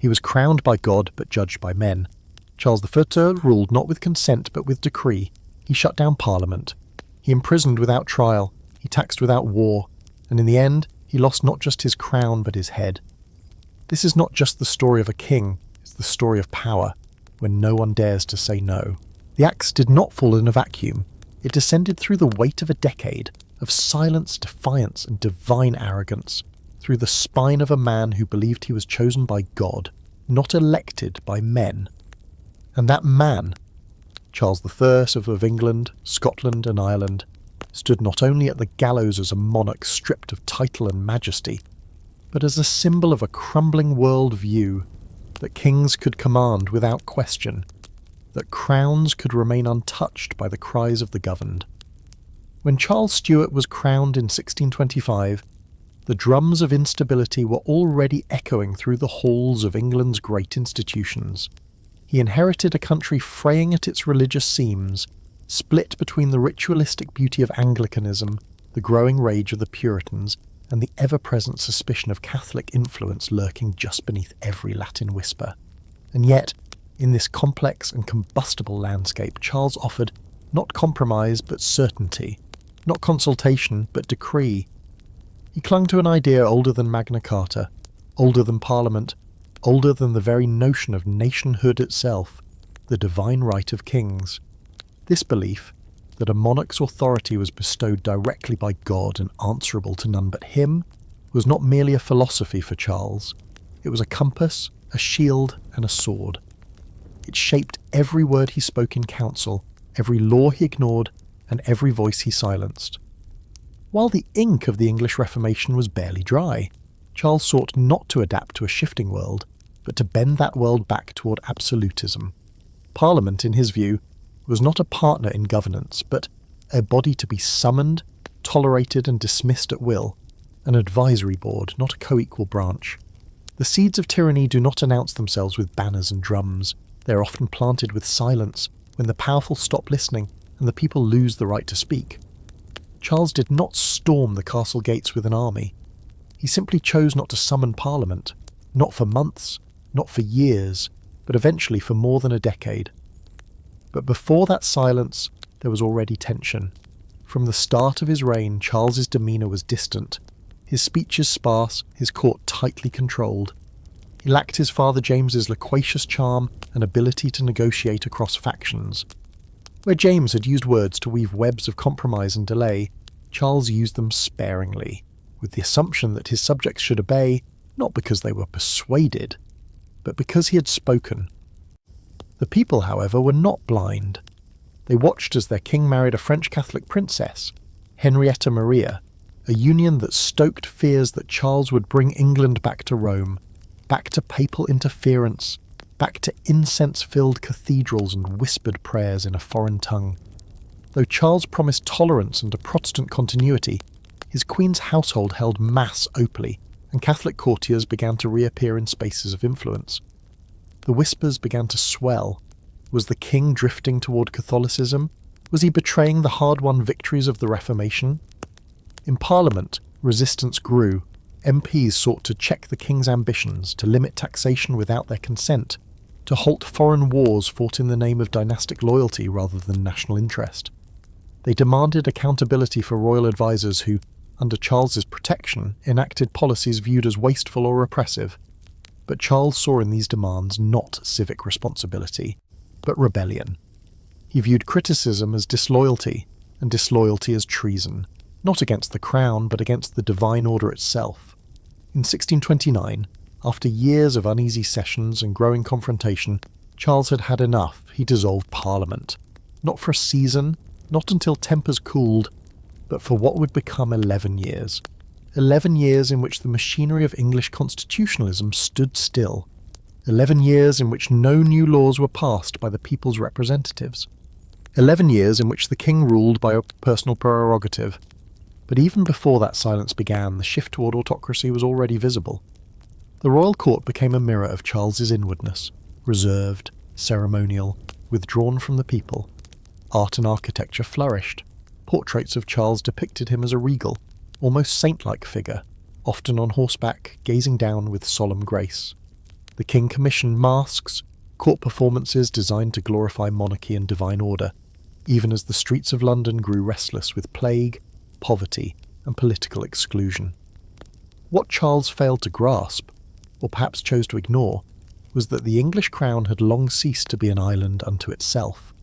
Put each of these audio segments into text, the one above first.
He was crowned by God but judged by men. Charles I ruled not with consent but with decree. He shut down Parliament. He imprisoned without trial. He taxed without war. And in the end, he lost not just his crown but his head. This is not just the story of a king, it's the story of power, when no one dares to say no. The axe did not fall in a vacuum. It descended through the weight of a decade of silence, defiance, and divine arrogance, through the spine of a man who believed he was chosen by God, not elected by men. And that man, Charles I of England, Scotland, and Ireland, stood not only at the gallows as a monarch stripped of title and majesty, but as a symbol of a crumbling world view that kings could command without question, that crowns could remain untouched by the cries of the governed. When Charles Stuart was crowned in 1625, the drums of instability were already echoing through the halls of England's great institutions. He inherited a country fraying at its religious seams, split between the ritualistic beauty of Anglicanism, the growing rage of the Puritans, and the ever-present suspicion of Catholic influence lurking just beneath every Latin whisper. And yet, in this complex and combustible landscape, Charles offered not compromise but certainty, not consultation but decree. He clung to an idea older than Magna Carta, older than Parliament, older than the very notion of nationhood itself, the divine right of kings. This belief, that a monarch's authority was bestowed directly by God and answerable to none but him, was not merely a philosophy for Charles. It was a compass, a shield, and a sword. It shaped every word he spoke in council, every law he ignored, and every voice he silenced. While the ink of the English Reformation was barely dry, Charles sought not to adapt to a shifting world, but to bend that world back toward absolutism. Parliament, in his view, was not a partner in governance, but a body to be summoned, tolerated and dismissed at will, an advisory board, not a co-equal branch. The seeds of tyranny do not announce themselves with banners and drums. They are often planted with silence, when the powerful stop listening and the people lose the right to speak. Charles did not storm the castle gates with an army. He simply chose not to summon Parliament, not for months, not for years, but eventually for more than a decade. But before that silence, there was already tension. From the start of his reign, Charles's demeanour was distant, his speeches sparse, his court tightly controlled. He lacked his father James's loquacious charm and ability to negotiate across factions. Where James had used words to weave webs of compromise and delay, Charles used them sparingly, with the assumption that his subjects should obey, not because they were persuaded, but because he had spoken. The people, however, were not blind. They watched as their king married a French Catholic princess, Henrietta Maria, a union that stoked fears that Charles would bring England back to Rome, back to papal interference, back to incense-filled cathedrals and whispered prayers in a foreign tongue. Though Charles promised tolerance and a Protestant continuity, his queen's household held mass openly, and Catholic courtiers began to reappear in spaces of influence. The whispers began to swell. Was the king drifting toward Catholicism? Was he betraying the hard-won victories of the Reformation? In Parliament, resistance grew. MPs sought to check the king's ambitions, to limit taxation without their consent, to halt foreign wars fought in the name of dynastic loyalty rather than national interest. They demanded accountability for royal advisers who, under Charles's protection, enacted policies viewed as wasteful or oppressive. But Charles saw in these demands not civic responsibility, but rebellion. He viewed criticism as disloyalty, and disloyalty as treason, not against the crown, but against the divine order itself. In 1629, after years of uneasy sessions and growing confrontation, Charles had had enough. He dissolved Parliament. Not for a season, not until tempers cooled, but for what would become 11 years. 11 years in which the machinery of English constitutionalism stood still. 11 years in which no new laws were passed by the people's representatives. 11 years in which the king ruled by a personal prerogative. But even before that silence began, the shift toward autocracy was already visible. The royal court became a mirror of Charles's inwardness, reserved, ceremonial, withdrawn from the people. Art and architecture flourished. Portraits of Charles depicted him as a regal, almost saint-like figure, often on horseback, gazing down with solemn grace. The king commissioned masques, court performances designed to glorify monarchy and divine order, even as the streets of London grew restless with plague, poverty, and political exclusion. What Charles failed to grasp, or perhaps chose to ignore, was that the English crown had long ceased to be an island unto itself.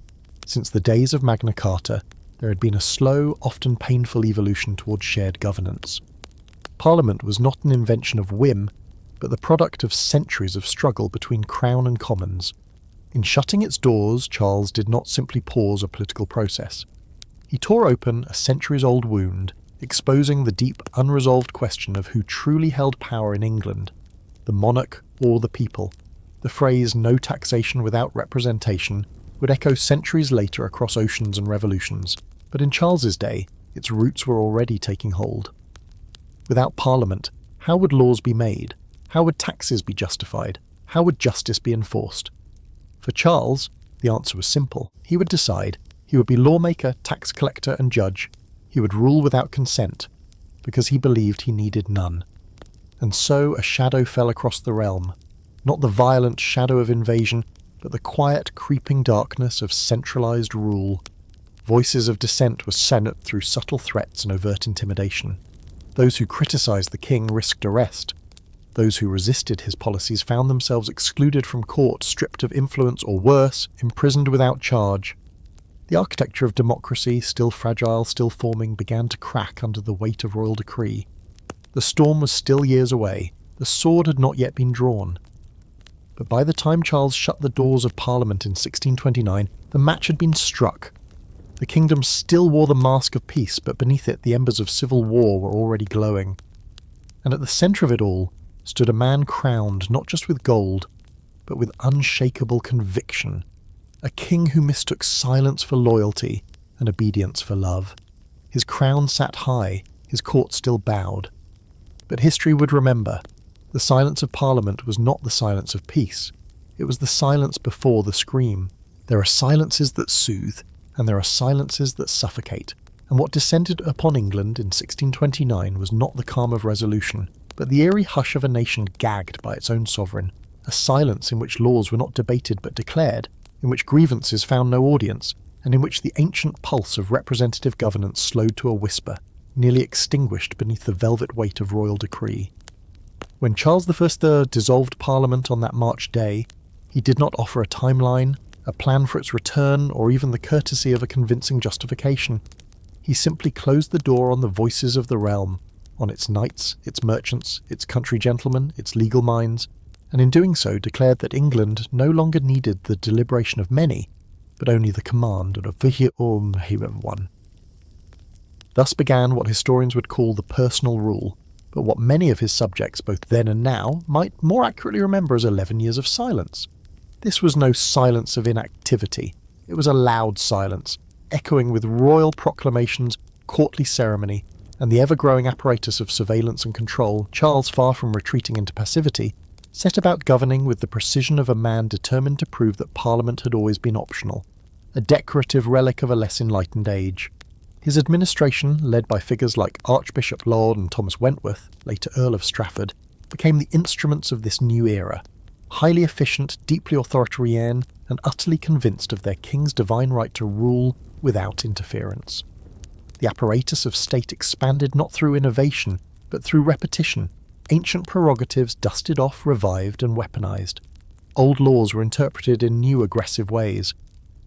Since the days of Magna Carta, there had been a slow, often painful evolution towards shared governance. Parliament was not an invention of whim, but the product of centuries of struggle between Crown and Commons. In shutting its doors, Charles did not simply pause a political process. He tore open a centuries-old wound, exposing the deep, unresolved question of who truly held power in England, the monarch or the people. The phrase "no taxation without representation" would echo centuries later across oceans and revolutions, but in Charles's day, its roots were already taking hold. Without Parliament, how would laws be made? How would taxes be justified? How would justice be enforced? For Charles, the answer was simple. He would decide. He would be lawmaker, tax collector, and judge. He would rule without consent, because he believed he needed none. And so a shadow fell across the realm. Not the violent shadow of invasion, but the quiet, creeping darkness of centralized rule. Voices of dissent were sent through subtle threats and overt intimidation. Those who criticized the king risked arrest. Those who resisted his policies found themselves excluded from court, stripped of influence, or worse, imprisoned without charge. The architecture of democracy, still fragile, still forming, began to crack under the weight of royal decree. The storm was still years away. The sword had not yet been drawn. But by the time Charles shut the doors of Parliament in 1629, the match had been struck. The kingdom still wore the mask of peace, but beneath it the embers of civil war were already glowing. And at the centre of it all stood a man crowned not just with gold, but with unshakable conviction, a king who mistook silence for loyalty and obedience for love. His crown sat high, his court still bowed. But history would remember, the silence of Parliament was not the silence of peace. It was the silence before the scream. There are silences that soothe, and there are silences that suffocate. And what descended upon England in 1629 was not the calm of resolution, but the eerie hush of a nation gagged by its own sovereign, a silence in which laws were not debated but declared, in which grievances found no audience, and in which the ancient pulse of representative governance slowed to a whisper, nearly extinguished beneath the velvet weight of royal decree. When Charles I dissolved Parliament on that March day, he did not offer a timeline, a plan for its return, or even the courtesy of a convincing justification. He simply closed the door on the voices of the realm, on its knights, its merchants, its country gentlemen, its legal minds, and in doing so declared that England no longer needed the deliberation of many, but only the command of one. Thus began what historians would call the personal rule, but what many of his subjects, both then and now, might more accurately remember as 11 years of silence. This was no silence of inactivity. It was a loud silence, echoing with royal proclamations, courtly ceremony, and the ever-growing apparatus of surveillance and control. Charles, far from retreating into passivity, set about governing with the precision of a man determined to prove that Parliament had always been optional, a decorative relic of a less enlightened age. His administration, led by figures like Archbishop Laud and Thomas Wentworth, later Earl of Strafford, became the instruments of this new era, highly efficient, deeply authoritarian, and utterly convinced of their king's divine right to rule without interference. The apparatus of state expanded not through innovation, but through repetition. Ancient prerogatives dusted off, revived, and weaponized. Old laws were interpreted in new aggressive ways.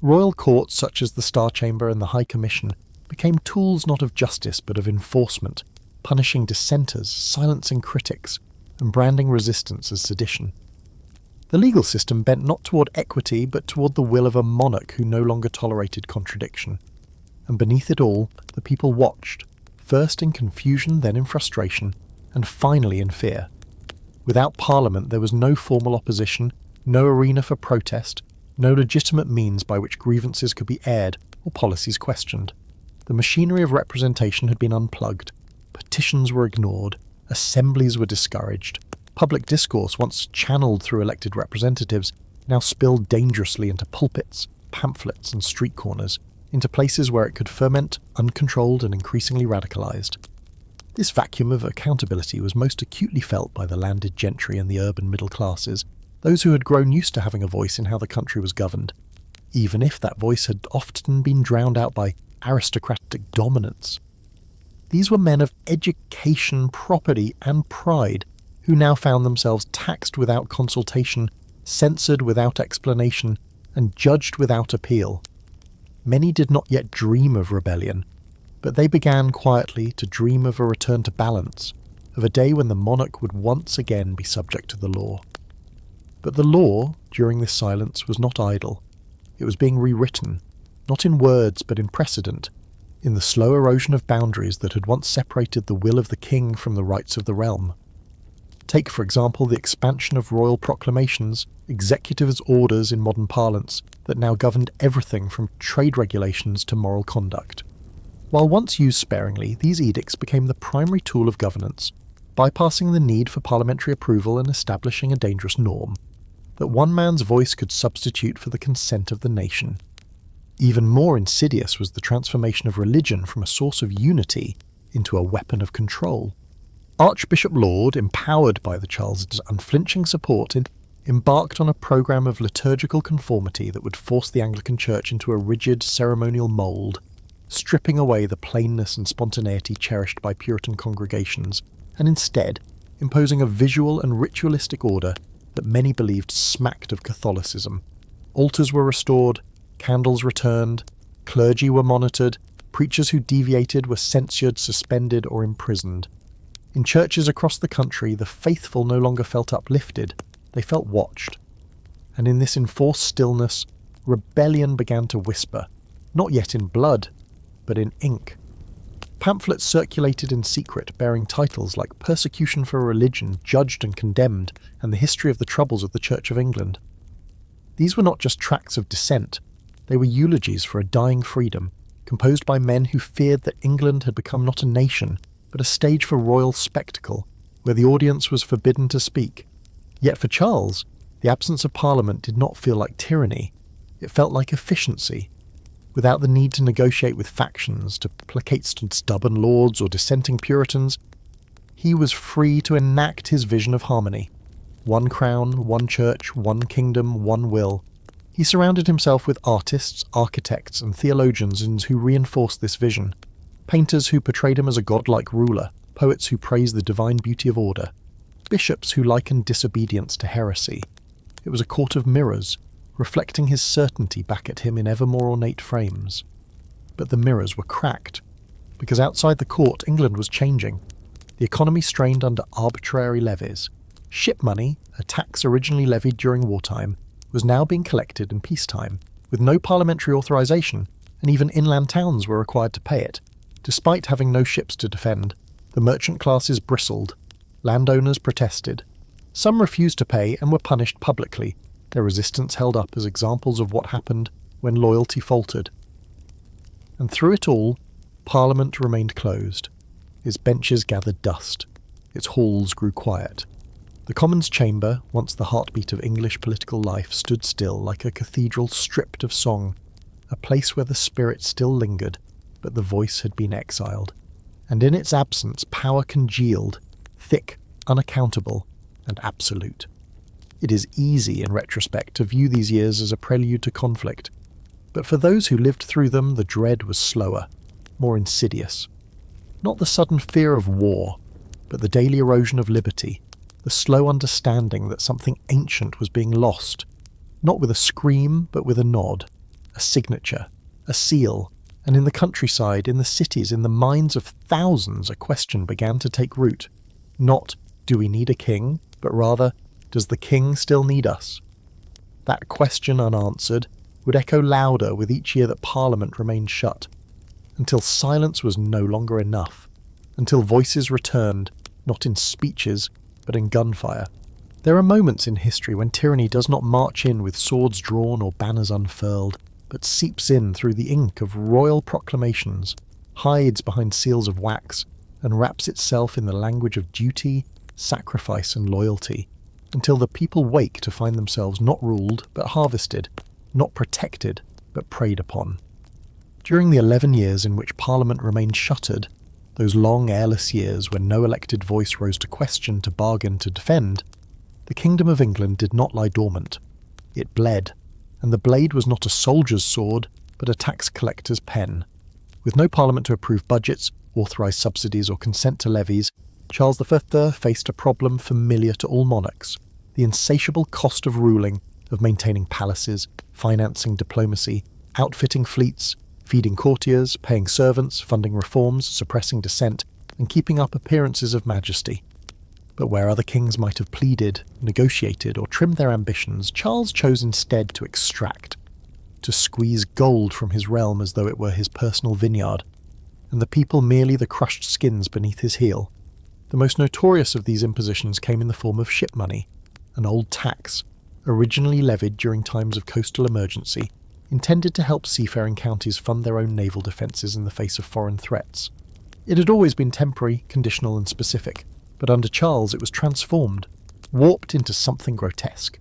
Royal courts such as the Star Chamber and the High Commission became tools not of justice but of enforcement, punishing dissenters, silencing critics, and branding resistance as sedition. The legal system bent not toward equity but toward the will of a monarch who no longer tolerated contradiction. And beneath it all, the people watched, first in confusion, then in frustration, and finally in fear. Without Parliament there was no formal opposition, no arena for protest, no legitimate means by which grievances could be aired or policies questioned. The machinery of representation had been unplugged, petitions were ignored, assemblies were discouraged. Public discourse, once channeled through elected representatives, now spilled dangerously into pulpits, pamphlets, and street corners, into places where it could ferment, uncontrolled and increasingly radicalized. This vacuum of accountability was most acutely felt by the landed gentry and the urban middle classes, those who had grown used to having a voice in how the country was governed, even if that voice had often been drowned out by aristocratic dominance. These were men of education, property, and pride who now found themselves taxed without consultation, censored without explanation, and judged without appeal. Many did not yet dream of rebellion, but they began quietly to dream of a return to balance, of a day when the monarch would once again be subject to the law. But the law, during this silence, was not idle. It was being rewritten, not in words but in precedent, in the slow erosion of boundaries that had once separated the will of the king from the rights of the realm. Take, for example, the expansion of royal proclamations, executive orders in modern parlance, that now governed everything from trade regulations to moral conduct. While once used sparingly, these edicts became the primary tool of governance, bypassing the need for parliamentary approval and establishing a dangerous norm, that one man's voice could substitute for the consent of the nation. Even more insidious was the transformation of religion from a source of unity into a weapon of control. Archbishop Laud, empowered by the Charles' unflinching support, embarked on a programme of liturgical conformity that would force the Anglican Church into a rigid ceremonial mould, stripping away the plainness and spontaneity cherished by Puritan congregations, and instead imposing a visual and ritualistic order that many believed smacked of Catholicism. Altars were restored, candles returned, clergy were monitored, preachers who deviated were censured, suspended, or imprisoned. In churches across the country, the faithful no longer felt uplifted, they felt watched. And in this enforced stillness, rebellion began to whisper, not yet in blood, but in ink. Pamphlets circulated in secret, bearing titles like Persecution for Religion, Judged and Condemned, and the History of the Troubles of the Church of England. These were not just tracts of dissent, they were eulogies for a dying freedom, composed by men who feared that England had become not a nation, but a stage for royal spectacle, where the audience was forbidden to speak. Yet for Charles, the absence of Parliament did not feel like tyranny, it felt like efficiency. Without the need to negotiate with factions, to placate stubborn lords or dissenting Puritans, he was free to enact his vision of harmony. One crown, one church, one kingdom, one will. He surrounded himself with artists, architects, and theologians who reinforced this vision. Painters who portrayed him as a godlike ruler, poets who praised the divine beauty of order, bishops who likened disobedience to heresy. It was a court of mirrors, reflecting his certainty back at him in ever more ornate frames. But the mirrors were cracked, because outside the court England was changing. The economy strained under arbitrary levies. Ship money, a tax originally levied during wartime, was now being collected in peacetime, with no parliamentary authorization, and even inland towns were required to pay it. Despite having no ships to defend, the merchant classes bristled. Landowners protested. Some refused to pay and were punished publicly, their resistance held up as examples of what happened when loyalty faltered. And through it all, Parliament remained closed. Its benches gathered dust. Its halls grew quiet. The Commons' chamber, once the heartbeat of English political life, stood still like a cathedral stripped of song, a place where the spirit still lingered, but the voice had been exiled. And in its absence, power congealed, thick, unaccountable, and absolute. It is easy, in retrospect, to view these years as a prelude to conflict, but for those who lived through them, the dread was slower, more insidious. Not the sudden fear of war, but the daily erosion of liberty, the slow understanding that something ancient was being lost, not with a scream, but with a nod, a signature, a seal, and in the countryside, in the cities, in the minds of thousands, a question began to take root. Not, do we need a king, but rather, does the king still need us? That question unanswered would echo louder with each year that Parliament remained shut, until silence was no longer enough, until voices returned, not in speeches, but in gunfire. There are moments in history when tyranny does not march in with swords drawn or banners unfurled, but seeps in through the ink of royal proclamations, hides behind seals of wax, and wraps itself in the language of duty, sacrifice, and loyalty, until the people wake to find themselves not ruled but harvested, not protected but preyed upon. During the 11 years in which Parliament remained shuttered, those long airless years when no elected voice rose to question, to bargain, to defend, The kingdom of England did not lie dormant. It bled, and the blade was not a soldier's sword, but a tax collector's pen. With no parliament to approve budgets, authorise subsidies or consent to levies, Charles I faced a problem familiar to all monarchs: the insatiable cost of ruling, of maintaining palaces, financing diplomacy, outfitting fleets, feeding courtiers, paying servants, funding reforms, suppressing dissent, and keeping up appearances of majesty. But where other kings might have pleaded, negotiated, or trimmed their ambitions, Charles chose instead to extract, to squeeze gold from his realm as though it were his personal vineyard, and the people merely the crushed skins beneath his heel. The most notorious of these impositions came in the form of ship money, an old tax, originally levied during times of coastal emergency, intended to help seafaring counties fund their own naval defences in the face of foreign threats. It had always been temporary, conditional and specific, but under Charles it was transformed, warped into something grotesque.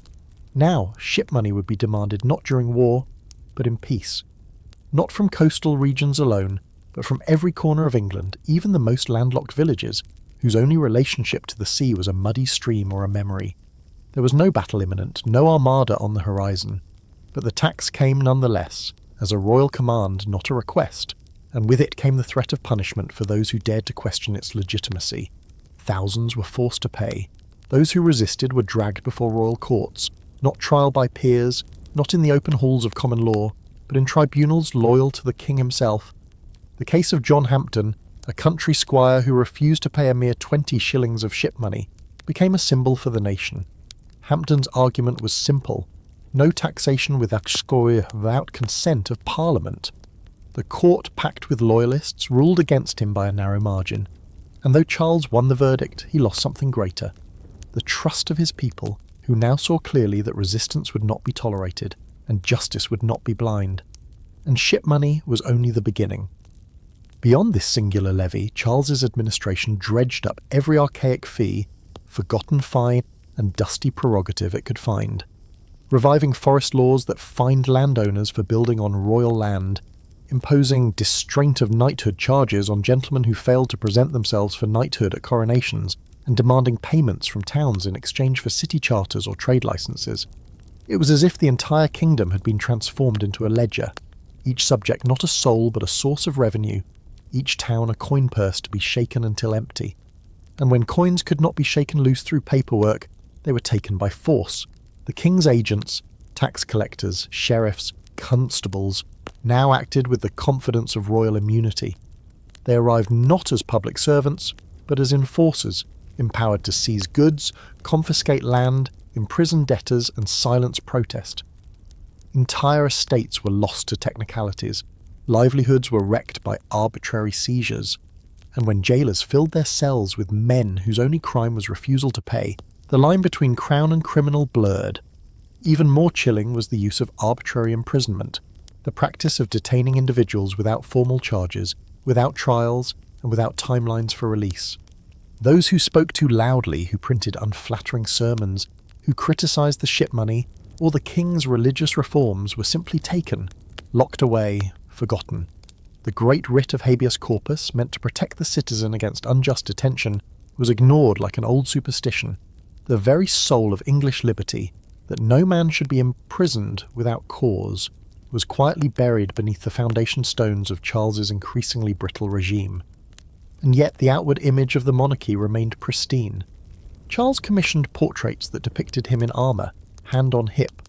Now, ship money would be demanded not during war, but in peace. Not from coastal regions alone, but from every corner of England, even the most landlocked villages, whose only relationship to the sea was a muddy stream or a memory. There was no battle imminent, no armada on the horizon, but the tax came nonetheless, as a royal command, not a request, and with it came the threat of punishment for those who dared to question its legitimacy. Thousands were forced to pay. Those who resisted were dragged before royal courts, not trial by peers, not in the open halls of common law, but in tribunals loyal to the king himself. The case of John Hampden, a country squire who refused to pay a mere 20 shillings of ship money, became a symbol for the nation. Hampden's argument was simple: no taxation without consent of Parliament. The court, packed with loyalists, ruled against him by a narrow margin. And though Charles won the verdict, he lost something greater: the trust of his people, who now saw clearly that resistance would not be tolerated, and justice would not be blind. And ship money was only the beginning. Beyond this singular levy, Charles's administration dredged up every archaic fee, forgotten fine, and dusty prerogative it could find, reviving forest laws that fined landowners for building on royal land, imposing distraint of knighthood charges on gentlemen who failed to present themselves for knighthood at coronations, and demanding payments from towns in exchange for city charters or trade licenses. It was as if the entire kingdom had been transformed into a ledger, each subject not a soul but a source of revenue, each town a coin purse to be shaken until empty. And when coins could not be shaken loose through paperwork, they were taken by force. The king's agents, tax collectors, sheriffs, constables, now acted with the confidence of royal immunity. They arrived not as public servants, but as enforcers, empowered to seize goods, confiscate land, imprison debtors, and silence protest. Entire estates were lost to technicalities. Livelihoods were wrecked by arbitrary seizures. And when jailers filled their cells with men whose only crime was refusal to pay, the line between crown and criminal blurred. Even more chilling was the use of arbitrary imprisonment, the practice of detaining individuals without formal charges, without trials, and without timelines for release. Those who spoke too loudly, who printed unflattering sermons, who criticised the ship money or the king's religious reforms were simply taken, locked away, forgotten. The great writ of habeas corpus, meant to protect the citizen against unjust detention, was ignored like an old superstition. The very soul of English liberty, that no man should be imprisoned without cause, was quietly buried beneath the foundation stones of Charles's increasingly brittle regime. And yet the outward image of the monarchy remained pristine. Charles commissioned portraits that depicted him in armour, hand on hip,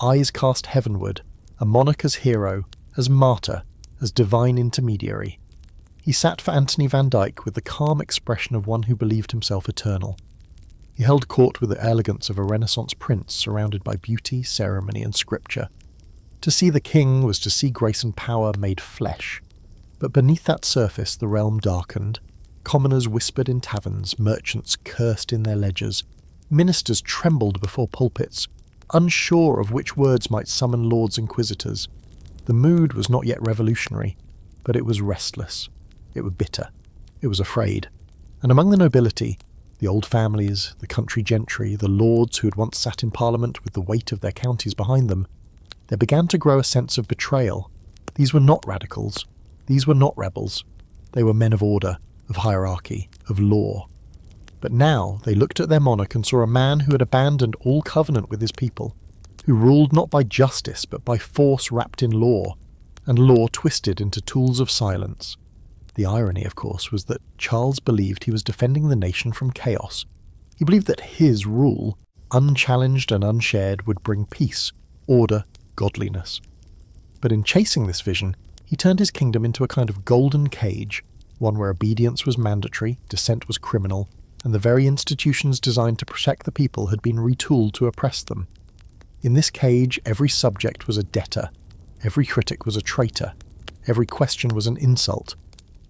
eyes cast heavenward, a monarch as hero, as martyr, as divine intermediary. He sat for Anthony Van Dyck with the calm expression of one who believed himself eternal. He held court with the elegance of a Renaissance prince surrounded by beauty, ceremony, and scripture. To see the king was to see grace and power made flesh. But beneath that surface the realm darkened. Commoners whispered in taverns, merchants cursed in their ledgers, ministers trembled before pulpits, unsure of which words might summon lords inquisitors. The mood was not yet revolutionary, but it was restless. It was bitter. It was afraid. And among the nobility, the old families, the country gentry, the lords who had once sat in Parliament with the weight of their counties behind them, there began to grow a sense of betrayal. These were not radicals. These were not rebels. They were men of order, of hierarchy, of law. But now they looked at their monarch and saw a man who had abandoned all covenant with his people, who ruled not by justice but by force wrapped in law, and law twisted into tools of silence. The irony, of course, was that Charles believed he was defending the nation from chaos. He believed that his rule, unchallenged and unshared, would bring peace, order, godliness. But in chasing this vision, he turned his kingdom into a kind of golden cage, one where obedience was mandatory, dissent was criminal, and the very institutions designed to protect the people had been retooled to oppress them. In this cage, every subject was a debtor, every critic was a traitor, every question was an insult,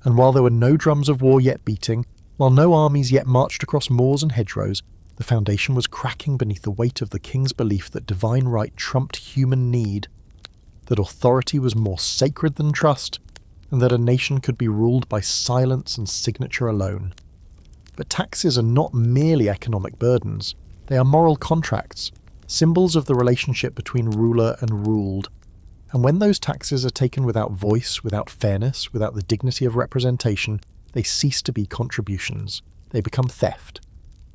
and while there were no drums of war yet beating, while no armies yet marched across moors and hedgerows, the foundation was cracking beneath the weight of the king's belief that divine right trumped human need, that authority was more sacred than trust, and that a nation could be ruled by silence and signature alone. But taxes are not merely economic burdens, they are moral contracts, symbols of the relationship between ruler and ruled. And when those taxes are taken without voice, without fairness, without the dignity of representation, they cease to be contributions. They become theft.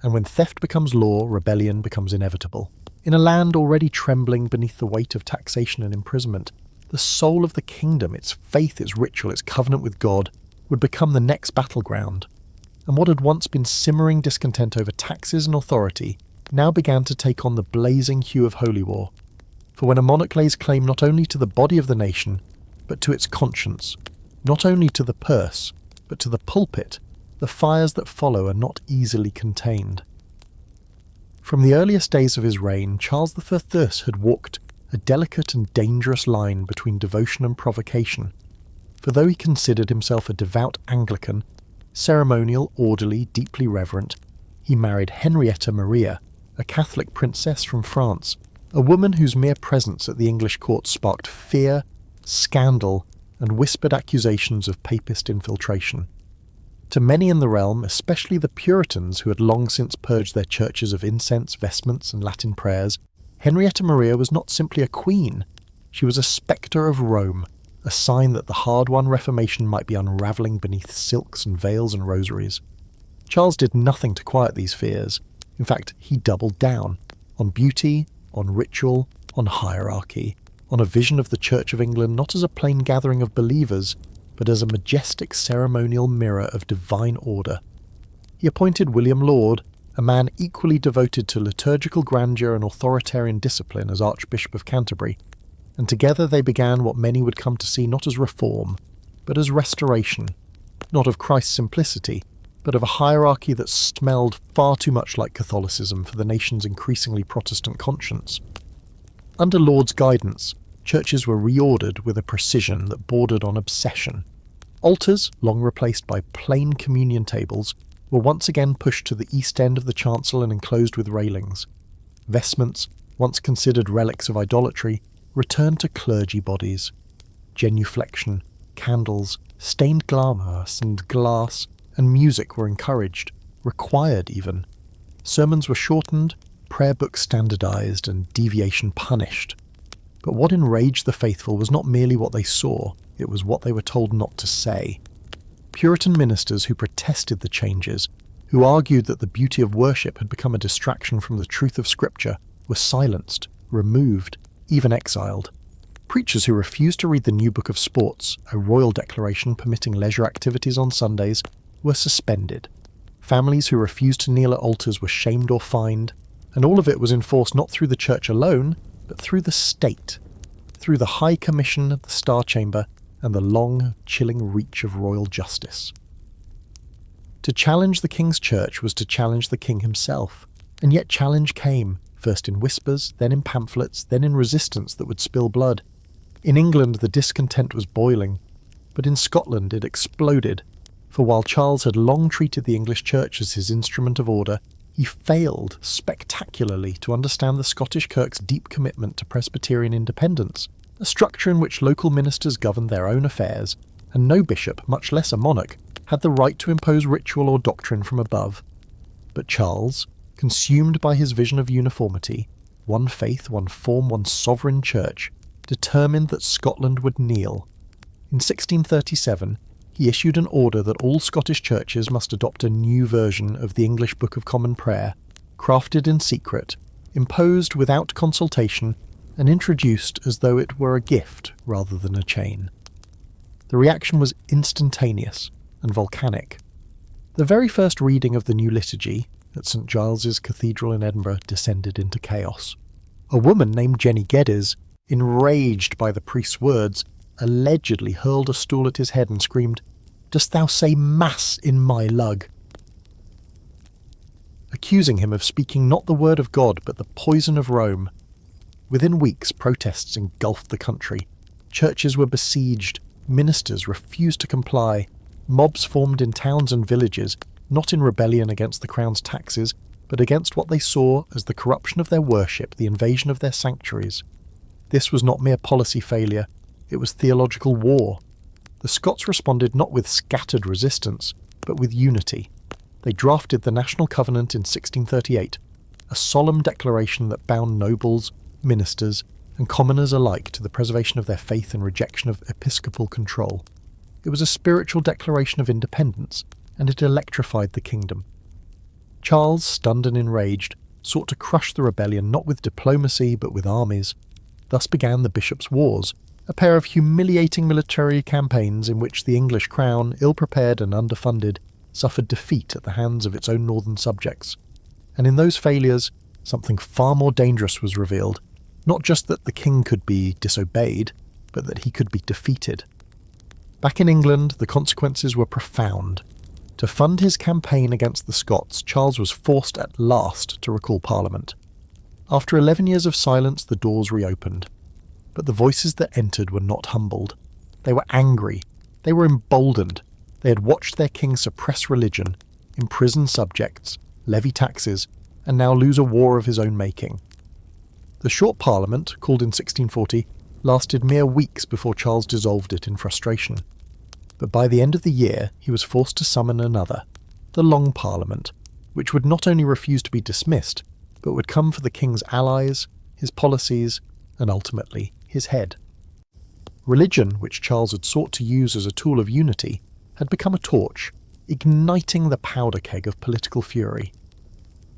And when theft becomes law, rebellion becomes inevitable. In a land already trembling beneath the weight of taxation and imprisonment, the soul of the kingdom, its faith, its ritual, its covenant with God, would become the next battleground. And what had once been simmering discontent over taxes and authority now began to take on the blazing hue of holy war. For when a monarch lays claim not only to the body of the nation, but to its conscience, not only to the purse, but to the pulpit, the fires that follow are not easily contained. From the earliest days of his reign, Charles I thus had walked a delicate and dangerous line between devotion and provocation. For though he considered himself a devout Anglican, ceremonial, orderly, deeply reverent, he married Henrietta Maria, a Catholic princess from France, a woman whose mere presence at the English court sparked fear, scandal, and whispered accusations of papist infiltration. To many in the realm, especially the Puritans who had long since purged their churches of incense, vestments, and Latin prayers, Henrietta Maria was not simply a queen, she was a spectre of Rome, a sign that the hard-won Reformation might be unravelling beneath silks and veils and rosaries. Charles did nothing to quiet these fears. In fact, he doubled down on beauty, on ritual, on hierarchy, on a vision of the Church of England not as a plain gathering of believers, but as a majestic ceremonial mirror of divine order. He appointed William Laud, a man equally devoted to liturgical grandeur and authoritarian discipline as Archbishop of Canterbury, and together they began what many would come to see not as reform, but as restoration, not of Christ's simplicity, but of a hierarchy that smelled far too much like Catholicism for the nation's increasingly Protestant conscience. Under Laud's guidance, churches were reordered with a precision that bordered on obsession. Altars, long replaced by plain communion tables, were once again pushed to the east end of the chancel and enclosed with railings. Vestments, once considered relics of idolatry, returned to clergy bodies. Genuflection, candles, stained glass and glass, and music were encouraged, required even. Sermons were shortened, prayer books standardized, and deviation punished. But what enraged the faithful was not merely what they saw, it was what they were told not to say. Puritan ministers who protested the changes, who argued that the beauty of worship had become a distraction from the truth of Scripture, were silenced, removed, even exiled. Preachers who refused to read the New Book of Sports, a royal declaration permitting leisure activities on Sundays, were suspended. Families who refused to kneel at altars were shamed or fined, and all of it was enforced not through the church alone, but through the state, through the High Commission of the Star Chamber and the long, chilling reach of royal justice. To challenge the king's church was to challenge the king himself, and yet challenge came, first in whispers, then in pamphlets, then in resistance that would spill blood. In England the discontent was boiling, but in Scotland it exploded, for while Charles had long treated the English church as his instrument of order, he failed spectacularly to understand the Scottish Kirk's deep commitment to Presbyterian independence, a structure in which local ministers governed their own affairs, and no bishop, much less a monarch, had the right to impose ritual or doctrine from above. But Charles, consumed by his vision of uniformity, one faith, one form, one sovereign church, determined that Scotland would kneel. In 1637, he he issued an order that all Scottish churches must adopt a new version of the English Book of Common Prayer, crafted in secret, imposed without consultation, and introduced as though it were a gift rather than a chain. The reaction was instantaneous and volcanic. The very first reading of the new liturgy at St Giles's Cathedral in Edinburgh descended into chaos. A woman named Jenny Geddes, enraged by the priest's words, allegedly hurled a stool at his head and screamed, "Dost thou say Mass in my lug?" accusing him of speaking not the word of God but the poison of Rome. Within weeks, protests engulfed the country. Churches were besieged, ministers refused to comply, mobs formed in towns and villages, not in rebellion against the crown's taxes, but against what they saw as the corruption of their worship, the invasion of their sanctuaries. This was not mere policy failure, it was theological war. The Scots responded not with scattered resistance, but with unity. They drafted the National Covenant in 1638, a solemn declaration that bound nobles, ministers, and commoners alike to the preservation of their faith and rejection of episcopal control. It was a spiritual declaration of independence, and it electrified the kingdom. Charles, stunned and enraged, sought to crush the rebellion not with diplomacy but with armies. Thus began the Bishops' Wars, a pair of humiliating military campaigns in which the English crown, ill-prepared and underfunded, suffered defeat at the hands of its own northern subjects. And in those failures, something far more dangerous was revealed, not just that the king could be disobeyed, but that he could be defeated. Back in England, the consequences were profound. To fund his campaign against the Scots, Charles was forced at last to recall Parliament. After 11 years of silence, the doors reopened. But the voices that entered were not humbled. They were angry. They were emboldened. They had watched their king suppress religion, imprison subjects, levy taxes, and now lose a war of his own making. The short Parliament, called in 1640, lasted mere weeks before Charles dissolved it in frustration. But by the end of the year, he was forced to summon another, the Long Parliament, which would not only refuse to be dismissed, but would come for the king's allies, his policies, and ultimately his head. Religion, which Charles had sought to use as a tool of unity, had become a torch, igniting the powder keg of political fury.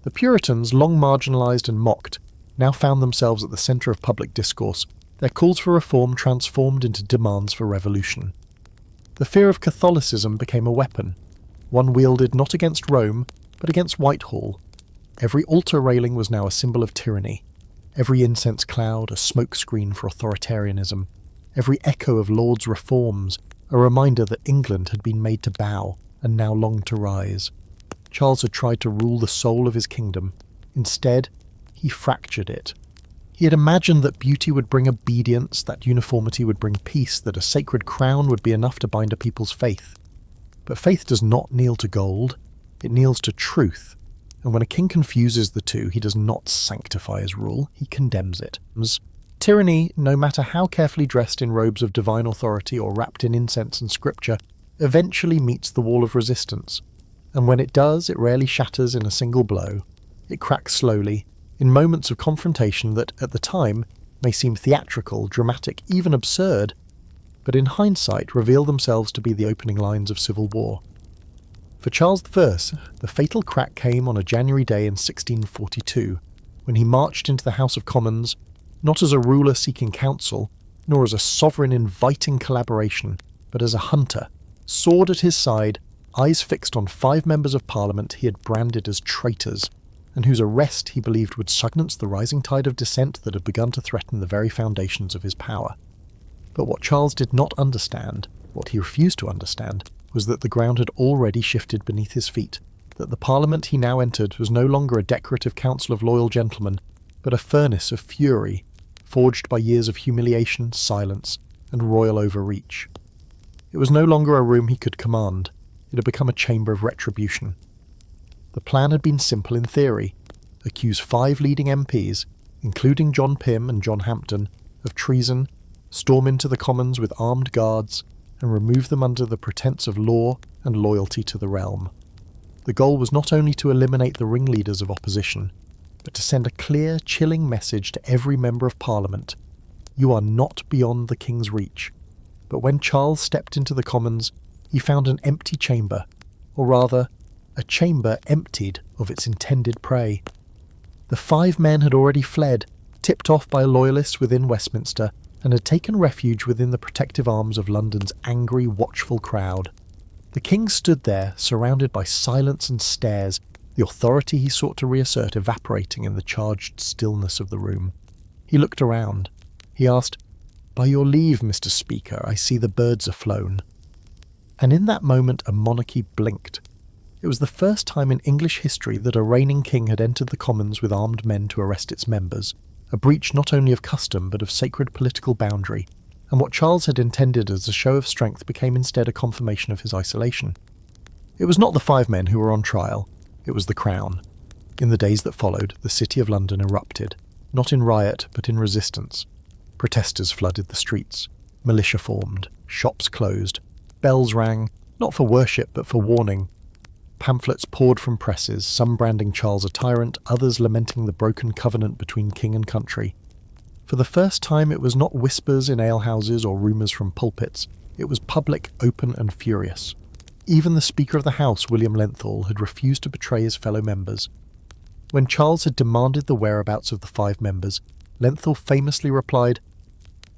The Puritans, long marginalised and mocked, now found themselves at the centre of public discourse, their calls for reform transformed into demands for revolution. The fear of Catholicism became a weapon, one wielded not against Rome, but against Whitehall. Every altar railing was now a symbol of tyranny, every incense cloud a smokescreen for authoritarianism, every echo of Laud's reforms a reminder that England had been made to bow and now longed to rise. Charles had tried to rule the soul of his kingdom. Instead, he fractured it. He had imagined that beauty would bring obedience, that uniformity would bring peace, that a sacred crown would be enough to bind a people's faith. But faith does not kneel to gold, it kneels to truth, and when a king confuses the two, he does not sanctify his rule, he condemns it. Tyranny, no matter how carefully dressed in robes of divine authority or wrapped in incense and scripture, eventually meets the wall of resistance, and when it does, it rarely shatters in a single blow. It cracks slowly, in moments of confrontation that, at the time, may seem theatrical, dramatic, even absurd, but in hindsight reveal themselves to be the opening lines of civil war. For Charles I, the fatal crack came on a January day in 1642, when he marched into the House of Commons, not as a ruler seeking counsel, nor as a sovereign inviting collaboration, but as a hunter, sword at his side, eyes fixed on 5 members of Parliament he had branded as traitors, and whose arrest he believed would silence the rising tide of dissent that had begun to threaten the very foundations of his power. But what Charles did not understand, what he refused to understand, was that the ground had already shifted beneath his feet, that the Parliament he now entered was no longer a decorative council of loyal gentlemen, but a furnace of fury, forged by years of humiliation, silence, and royal overreach. It was no longer a room he could command, it had become a chamber of retribution. The plan had been simple in theory: accuse 5 leading MPs, including John Pym and John Hampden, of treason, storm into the Commons with armed guards, and remove them under the pretence of law and loyalty to the realm. The goal was not only to eliminate the ringleaders of opposition, but to send a clear, chilling message to every member of Parliament: you are not beyond the king's reach. But when Charles stepped into the Commons, he found an empty chamber, or rather, a chamber emptied of its intended prey. The 5 men had already fled, tipped off by loyalists within Westminster, and had taken refuge within the protective arms of London's angry, watchful crowd. The king stood there, surrounded by silence and stares, the authority he sought to reassert evaporating in the charged stillness of the room. He looked around. He asked, "By your leave, Mr. Speaker, I see the birds are flown." And in that moment a monarchy blinked. It was the first time in English history that a reigning king had entered the Commons with armed men to arrest its members, a breach not only of custom but of sacred political boundary, and what Charles had intended as a show of strength became instead a confirmation of his isolation. It was not the 5 men who were on trial, it was the Crown. In the days that followed, the city of London erupted, not in riot but in resistance. Protesters flooded the streets, militia formed, shops closed, bells rang, not for worship but for warning. Pamphlets poured from presses, some branding Charles a tyrant, others lamenting the broken covenant between king and country. For the first time it was not whispers in alehouses or rumours from pulpits, it was public, open and furious. Even the Speaker of the House, William Lenthal, had refused to betray his fellow members. When Charles had demanded the whereabouts of the 5 members, Lenthal famously replied,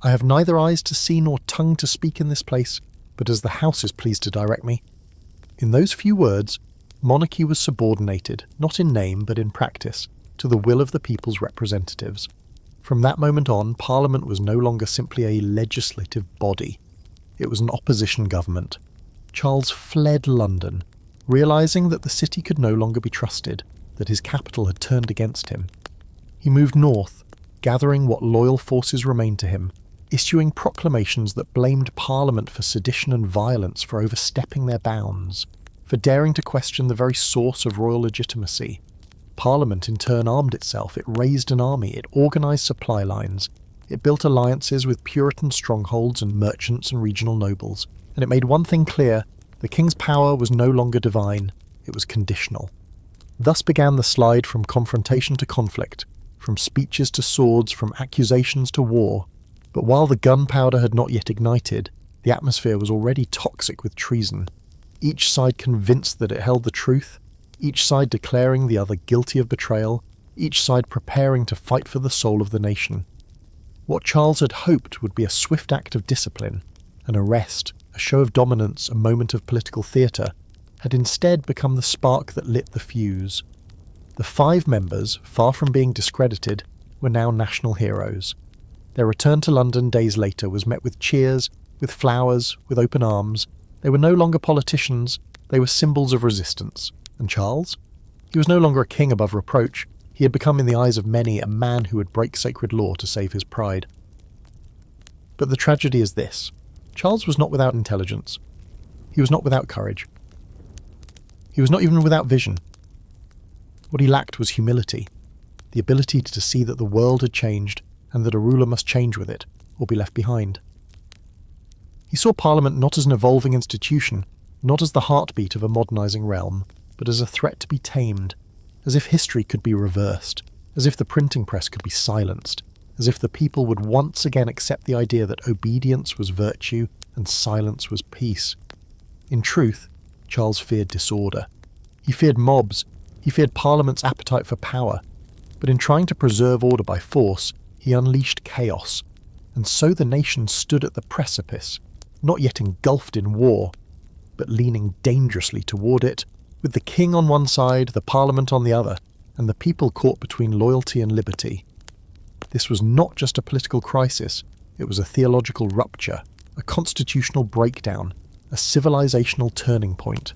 "I have neither eyes to see nor tongue to speak in this place, but as the House is pleased to direct me." In those few words, monarchy was subordinated, not in name but in practice, to the will of the people's representatives. From that moment on, Parliament was no longer simply a legislative body. It was an opposition government. Charles fled London, realising that the city could no longer be trusted, that his capital had turned against him. He moved north, gathering what loyal forces remained to him, issuing proclamations that blamed Parliament for sedition and violence, for overstepping their bounds, for daring to question the very source of royal legitimacy. Parliament in turn armed itself, it raised an army, it organised supply lines, it built alliances with Puritan strongholds and merchants and regional nobles, and it made one thing clear: the king's power was no longer divine, it was conditional. Thus began the slide from confrontation to conflict, from speeches to swords, from accusations to war. But while the gunpowder had not yet ignited, the atmosphere was already toxic with treason. Each side convinced that it held the truth, each side declaring the other guilty of betrayal, each side preparing to fight for the soul of the nation. What Charles had hoped would be a swift act of discipline, an arrest, a show of dominance, a moment of political theatre, had instead become the spark that lit the fuse. The 5 members, far from being discredited, were now national heroes. Their return to London days later was met with cheers, with flowers, with open arms. They were no longer politicians, they were symbols of resistance. And Charles? He was no longer a king above reproach. He had become, in the eyes of many, a man who would break sacred law to save his pride. But the tragedy is this: Charles was not without intelligence. He was not without courage. He was not even without vision. What he lacked was humility, the ability to see that the world had changed and that a ruler must change with it or be left behind. He saw Parliament not as an evolving institution, not as the heartbeat of a modernising realm, but as a threat to be tamed, as if history could be reversed, as if the printing press could be silenced, as if the people would once again accept the idea that obedience was virtue and silence was peace. In truth, Charles feared disorder. He feared mobs, he feared Parliament's appetite for power, but in trying to preserve order by force, he unleashed chaos, and so the nation stood at the precipice, not yet engulfed in war, but leaning dangerously toward it, with the king on one side, the Parliament on the other, and the people caught between loyalty and liberty. This was not just a political crisis, it was a theological rupture, a constitutional breakdown, a civilizational turning point.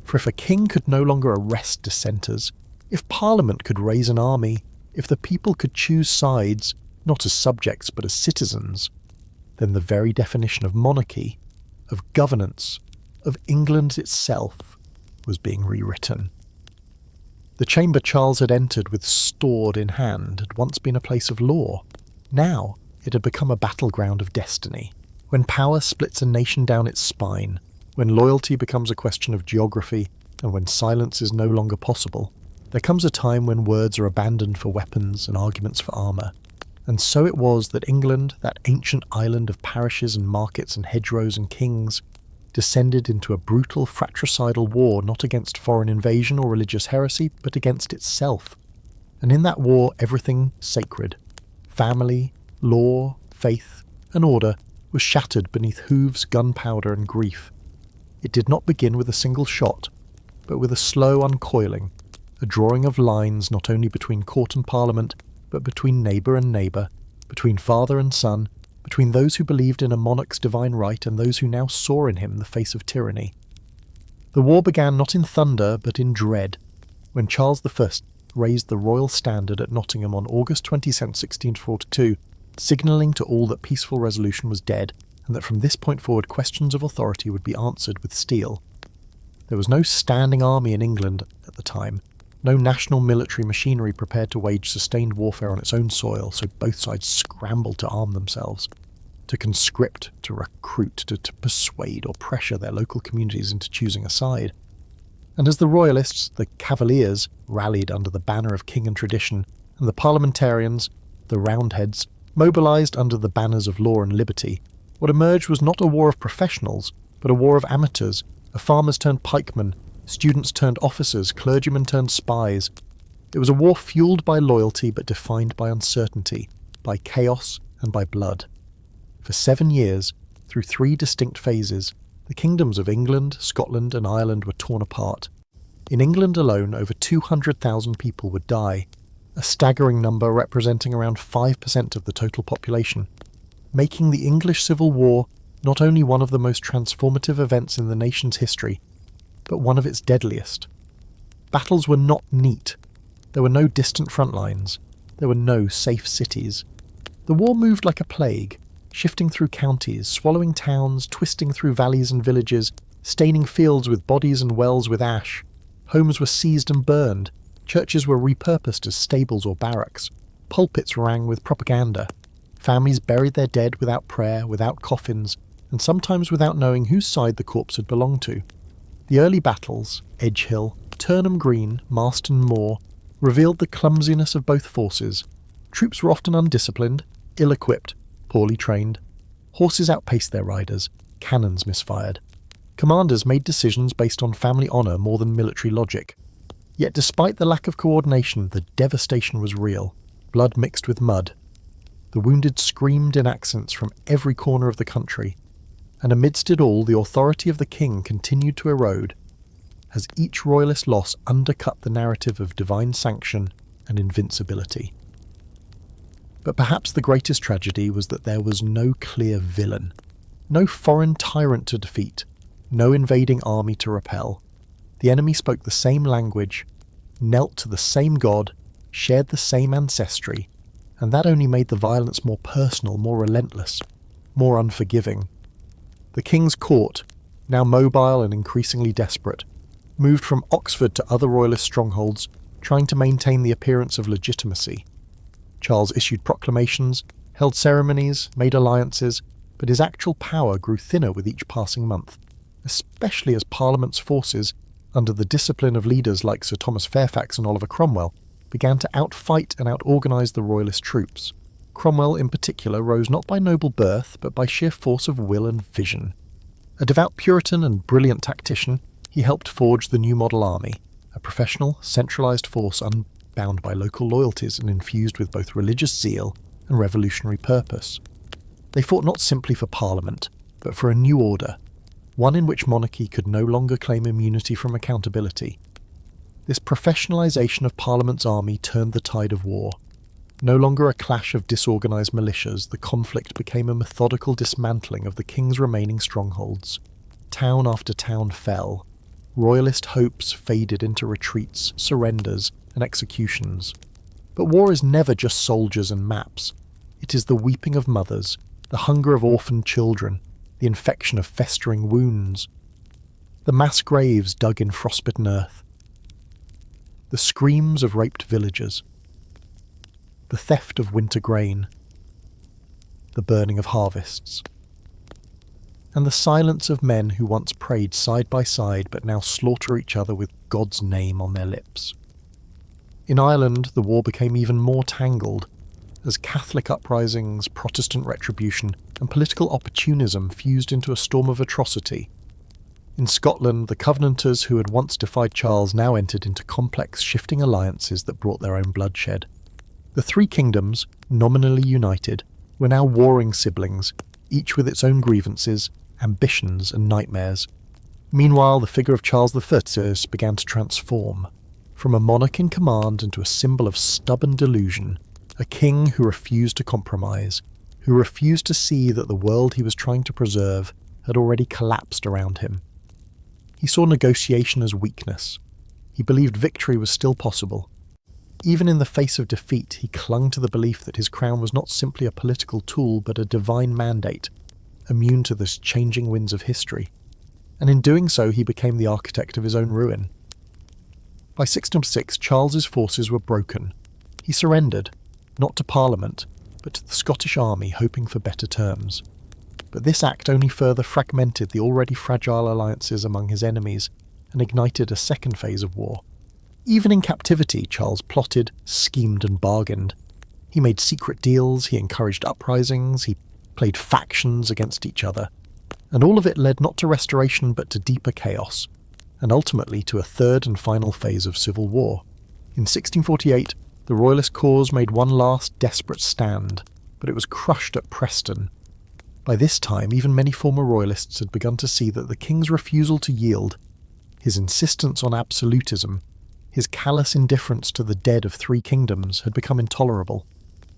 For if a king could no longer arrest dissenters, if Parliament could raise an army, if the people could choose sides, not as subjects but as citizens, then the very definition of monarchy, of governance, of England itself, was being rewritten. The chamber Charles had entered with sword in hand had once been a place of law. Now it had become a battleground of destiny. When power splits a nation down its spine, when loyalty becomes a question of geography, and when silence is no longer possible, there comes a time when words are abandoned for weapons and arguments for armour. And so it was that England, that ancient island of parishes and markets and hedgerows and kings, descended into a brutal fratricidal war not against foreign invasion or religious heresy, but against itself. And in that war, everything sacred, family, law, faith, and order, was shattered beneath hooves, gunpowder, and grief. It did not begin with a single shot, but with a slow uncoiling, a drawing of lines not only between court and parliament, but between neighbour and neighbour, between father and son, between those who believed in a monarch's divine right and those who now saw in him the face of tyranny. The war began not in thunder, but in dread, when Charles I raised the royal standard at Nottingham on August 22, 1642, signalling to all that peaceful resolution was dead, and that from this point forward questions of authority would be answered with steel. There was no standing army in England at the time, no national military machinery prepared to wage sustained warfare on its own soil, so both sides scrambled to arm themselves, to conscript, to recruit, to persuade or pressure their local communities into choosing a side. And as the Royalists, the Cavaliers, rallied under the banner of king and tradition, and the Parliamentarians, the Roundheads, mobilised under the banners of law and liberty, what emerged was not a war of professionals, but a war of amateurs, of farmers turned pikemen, students turned officers, clergymen turned spies. It was a war fuelled by loyalty but defined by uncertainty, by chaos and by blood. For 7 years, through 3 distinct phases, the kingdoms of England, Scotland and Ireland were torn apart. In England alone, over 200,000 people would die, a staggering number representing around 5% of the total population, making the English Civil War not only one of the most transformative events in the nation's history, but one of its deadliest. Battles were not neat. There were no distant front lines. There were no safe cities. The war moved like a plague, shifting through counties, swallowing towns, twisting through valleys and villages, staining fields with bodies and wells with ash. Homes were seized and burned. Churches were repurposed as stables or barracks. Pulpits rang with propaganda. Families buried their dead without prayer, without coffins, and sometimes without knowing whose side the corpse had belonged to. The early battles, Edgehill, Turnham Green, Marston Moor, revealed the clumsiness of both forces. Troops were often undisciplined, ill-equipped, poorly trained. Horses outpaced their riders, cannons misfired. Commanders made decisions based on family honour more than military logic. Yet despite the lack of coordination, the devastation was real. Blood mixed with mud. The wounded screamed in accents from every corner of the country, and amidst it all the authority of the king continued to erode, as each royalist loss undercut the narrative of divine sanction and invincibility. But perhaps the greatest tragedy was that there was no clear villain, no foreign tyrant to defeat, no invading army to repel. The enemy spoke the same language, knelt to the same god, shared the same ancestry, and that only made the violence more personal, more relentless, more unforgiving. The king's court, now mobile and increasingly desperate, moved from Oxford to other royalist strongholds, trying to maintain the appearance of legitimacy. Charles issued proclamations, held ceremonies, made alliances, but his actual power grew thinner with each passing month, especially as Parliament's forces, under the discipline of leaders like Sir Thomas Fairfax and Oliver Cromwell, began to outfight and out-organise the royalist troops. Cromwell in particular rose not by noble birth, but by sheer force of will and vision. A devout Puritan and brilliant tactician, he helped forge the new model army, a professional, centralised force unbound by local loyalties and infused with both religious zeal and revolutionary purpose. They fought not simply for Parliament, but for a new order, one in which monarchy could no longer claim immunity from accountability. This professionalisation of Parliament's army turned the tide of war. No longer a clash of disorganised militias, the conflict became a methodical dismantling of the king's remaining strongholds. Town after town fell. Royalist hopes faded into retreats, surrenders, and executions. But war is never just soldiers and maps. It is the weeping of mothers, the hunger of orphaned children, the infection of festering wounds, the mass graves dug in frostbitten earth, the screams of raped villagers, the theft of winter grain, the burning of harvests, and the silence of men who once prayed side by side but now slaughter each other with God's name on their lips. In Ireland, the war became even more tangled, as Catholic uprisings, Protestant retribution, and political opportunism fused into a storm of atrocity. In Scotland, the Covenanters who had once defied Charles now entered into complex, shifting alliances that brought their own bloodshed. The three kingdoms, nominally united, were now warring siblings, each with its own grievances, ambitions and nightmares. Meanwhile, the figure of Charles I began to transform, from a monarch in command into a symbol of stubborn delusion, a king who refused to compromise, who refused to see that the world he was trying to preserve had already collapsed around him. He saw negotiation as weakness. He believed victory was still possible. Even in the face of defeat, he clung to the belief that his crown was not simply a political tool but a divine mandate, immune to the changing winds of history. And in doing so, he became the architect of his own ruin. By 1606, Charles's forces were broken. He surrendered, not to Parliament, but to the Scottish army, hoping for better terms. But this act only further fragmented the already fragile alliances among his enemies and ignited a second phase of war. Even in captivity, Charles plotted, schemed and bargained. He made secret deals, he encouraged uprisings, he played factions against each other. And all of it led not to restoration but to deeper chaos, and ultimately to a third and final phase of civil war. In 1648, the Royalist cause made one last desperate stand, but it was crushed at Preston. By this time, even many former Royalists had begun to see that the king's refusal to yield, his insistence on absolutism, his callous indifference to the dead of three kingdoms had become intolerable.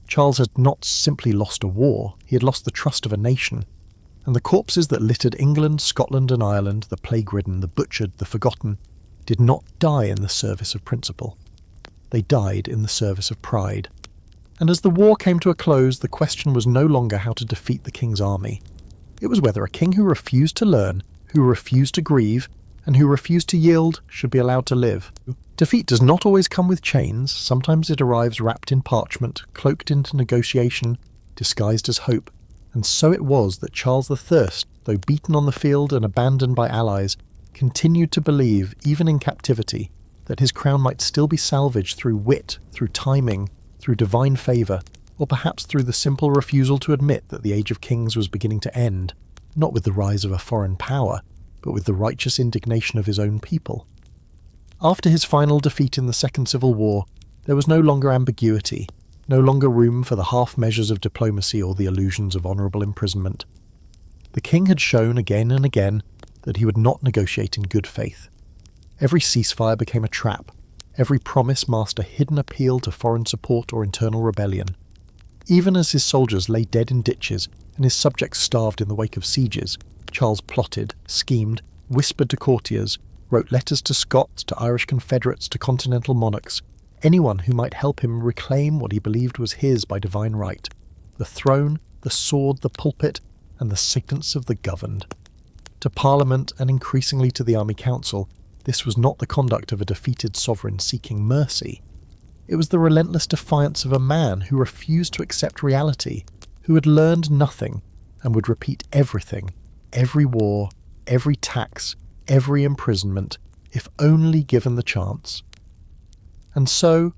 Charles had not simply lost a war, he had lost the trust of a nation. And the corpses that littered England, Scotland and Ireland, the plague-ridden, the butchered, the forgotten, did not die in the service of principle. They died in the service of pride. And as the war came to a close, the question was no longer how to defeat the king's army. It was whether a king who refused to learn, who refused to grieve, and who refused to yield should be allowed to live. Defeat does not always come with chains. Sometimes it arrives wrapped in parchment, cloaked into negotiation, disguised as hope. And so it was that Charles I, though beaten on the field and abandoned by allies, continued to believe, even in captivity, that his crown might still be salvaged through wit, through timing, through divine favour, or perhaps through the simple refusal to admit that the age of kings was beginning to end, not with the rise of a foreign power, but with the righteous indignation of his own people. After his final defeat in the Second Civil War, there was no longer ambiguity, no longer room for the half measures of diplomacy or the illusions of honourable imprisonment. The king had shown again and again that he would not negotiate in good faith. Every ceasefire became a trap. Every promise masked a hidden appeal to foreign support or internal rebellion. Even as his soldiers lay dead in ditches and his subjects starved in the wake of sieges, Charles plotted, schemed, whispered to courtiers, wrote letters to Scots, to Irish confederates, to continental monarchs, anyone who might help him reclaim what he believed was his by divine right: the throne, the sword, the pulpit, and the sentence of the governed. To Parliament, and increasingly to the Army Council, this was not the conduct of a defeated sovereign seeking mercy. It was the relentless defiance of a man who refused to accept reality, who had learned nothing and would repeat everything, every war, every tax, every imprisonment, if only given the chance. And so,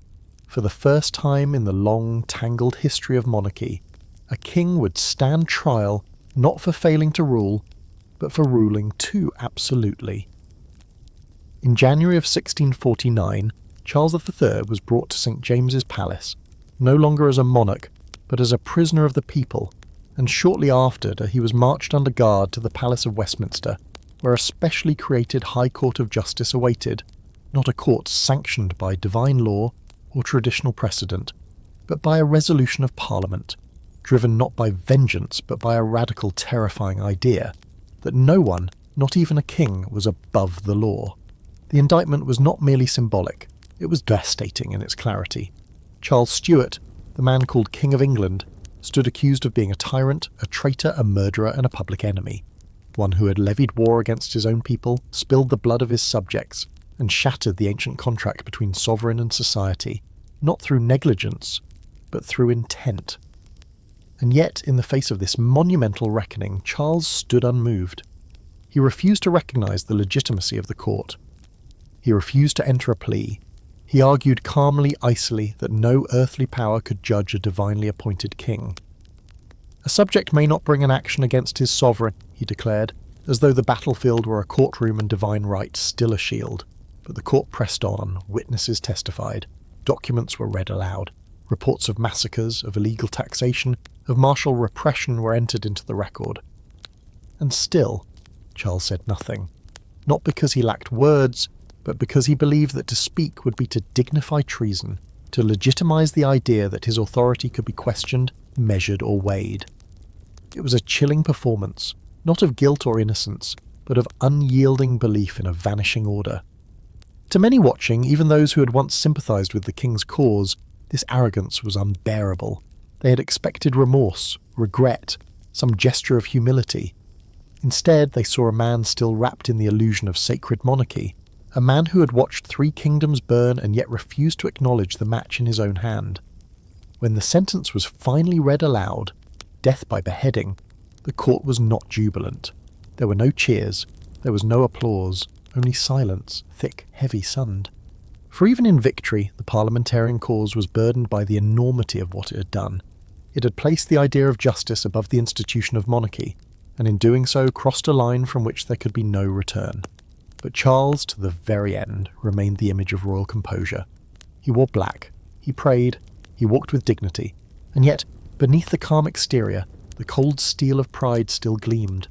for the first time in the long, tangled history of monarchy, a king would stand trial not for failing to rule, but for ruling too absolutely. In January of 1649, Charles III was brought to St. James's Palace, no longer as a monarch, but as a prisoner of the people, and shortly after he was marched under guard to the Palace of Westminster, where a specially created High Court of Justice awaited, not a court sanctioned by divine law or traditional precedent, but by a resolution of Parliament, driven not by vengeance but by a radical, terrifying idea, that no one, not even a king, was above the law. The indictment was not merely symbolic, it was devastating in its clarity. Charles Stuart, the man called King of England, stood accused of being a tyrant, a traitor, a murderer, and a public enemy, one who had levied war against his own people, spilled the blood of his subjects, and shattered the ancient contract between sovereign and society, not through negligence, but through intent. And yet, in the face of this monumental reckoning, Charles stood unmoved. He refused to recognise the legitimacy of the court. He refused to enter a plea. He argued calmly, icily, that no earthly power could judge a divinely appointed king. A subject may not bring an action against his sovereign, he declared, as though the battlefield were a courtroom and divine right still a shield. But the court pressed on, witnesses testified, documents were read aloud, reports of massacres, of illegal taxation, of martial repression were entered into the record. And still, Charles said nothing, not because he lacked words, but because he believed that to speak would be to dignify treason, to legitimize the idea that his authority could be questioned, measured, or weighed. It was a chilling performance, not of guilt or innocence, but of unyielding belief in a vanishing order. To many watching, even those who had once sympathized with the king's cause, this arrogance was unbearable. They had expected remorse, regret, some gesture of humility. Instead, they saw a man still wrapped in the illusion of sacred monarchy, a man who had watched 3 kingdoms burn and yet refused to acknowledge the match in his own hand. When the sentence was finally read aloud, death by beheading, the court was not jubilant. There were no cheers, there was no applause, only silence, thick, heavy, sunned. For even in victory, the parliamentarian cause was burdened by the enormity of what it had done. It had placed the idea of justice above the institution of monarchy, and in doing so crossed a line from which there could be no return. But Charles, to the very end, remained the image of royal composure. He wore black, he prayed, he walked with dignity, and yet, beneath the calm exterior, the cold steel of pride still gleamed.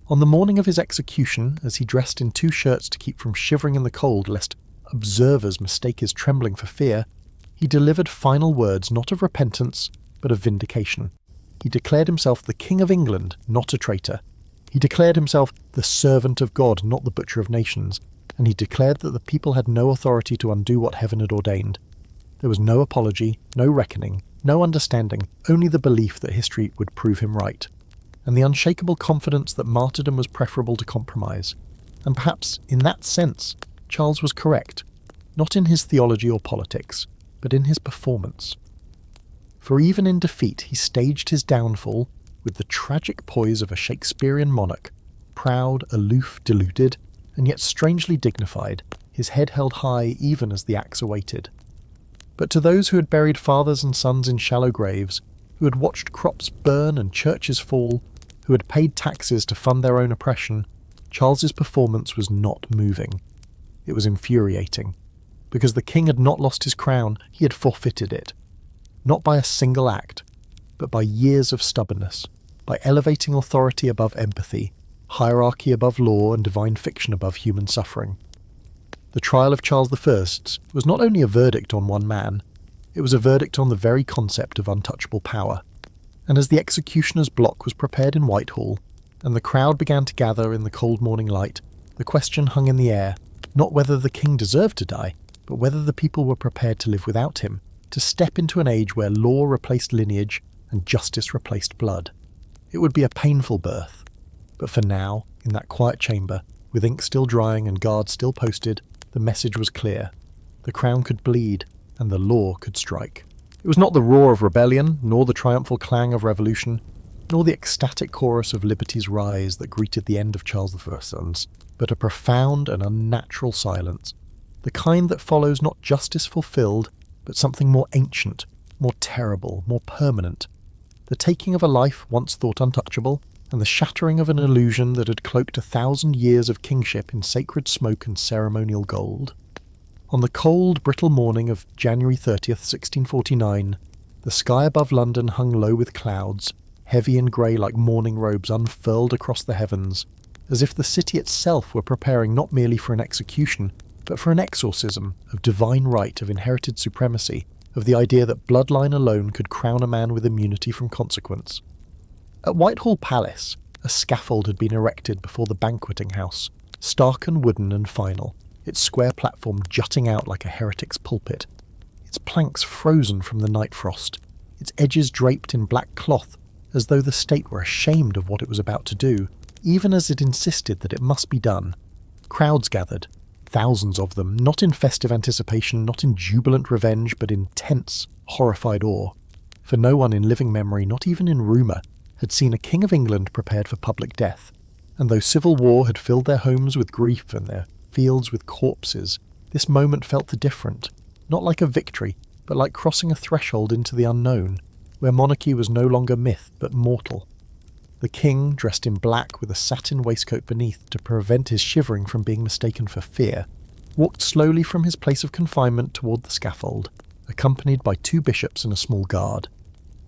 On the morning of his execution, as he dressed in 2 shirts to keep from shivering in the cold lest observers mistake his trembling for fear, he delivered final words not of repentance, but of vindication. He declared himself the King of England, not a traitor. He declared himself the servant of God, not the butcher of nations, and he declared that the people had no authority to undo what heaven had ordained. There was no apology, no reckoning, no understanding, only the belief that history would prove him right, and the unshakable confidence that martyrdom was preferable to compromise. And perhaps, in that sense, Charles was correct, not in his theology or politics, but in his performance. For even in defeat he staged his downfall with the tragic poise of a Shakespearean monarch, proud, aloof, deluded, and yet strangely dignified, his head held high even as the axe awaited. But to those who had buried fathers and sons in shallow graves, who had watched crops burn and churches fall, who had paid taxes to fund their own oppression, Charles's performance was not moving. It was infuriating. Because the king had not lost his crown, he had forfeited it. Not by a single act, but by years of stubbornness, by elevating authority above empathy, hierarchy above law, and divine fiction above human suffering. The trial of Charles I was not only a verdict on one man, it was a verdict on the very concept of untouchable power. And as the executioner's block was prepared in Whitehall, and the crowd began to gather in the cold morning light, the question hung in the air, not whether the king deserved to die, but whether the people were prepared to live without him, to step into an age where law replaced lineage and justice replaced blood. It would be a painful birth, but for now, in that quiet chamber, with ink still drying and guards still posted, the message was clear. The crown could bleed, and the law could strike. It was not the roar of rebellion, nor the triumphal clang of revolution, nor the ecstatic chorus of liberty's rise that greeted the end of Charles I's, but a profound and unnatural silence, the kind that follows not justice fulfilled, but something more ancient, more terrible, more permanent, the taking of a life once thought untouchable, and the shattering of an illusion that had cloaked 1,000 years of kingship in sacred smoke and ceremonial gold. On the cold, brittle morning of January 30th, 1649, the sky above London hung low with clouds, heavy and grey like mourning robes unfurled across the heavens, as if the city itself were preparing not merely for an execution, but for an exorcism of divine right, of inherited supremacy, of the idea that bloodline alone could crown a man with immunity from consequence. At Whitehall Palace, a scaffold had been erected before the banqueting house, stark and wooden and final, its square platform jutting out like a heretic's pulpit, its planks frozen from the night frost, its edges draped in black cloth, as though the state were ashamed of what it was about to do, even as it insisted that it must be done. Crowds gathered, thousands of them, not in festive anticipation, not in jubilant revenge, but in tense, horrified awe. For no one in living memory, not even in rumour, had seen a king of England prepared for public death, and though civil war had filled their homes with grief and their fields with corpses, this moment felt different, not like a victory, but like crossing a threshold into the unknown, where monarchy was no longer myth but mortal. The king, dressed in black with a satin waistcoat beneath to prevent his shivering from being mistaken for fear, walked slowly from his place of confinement toward the scaffold, accompanied by 2 bishops and a small guard.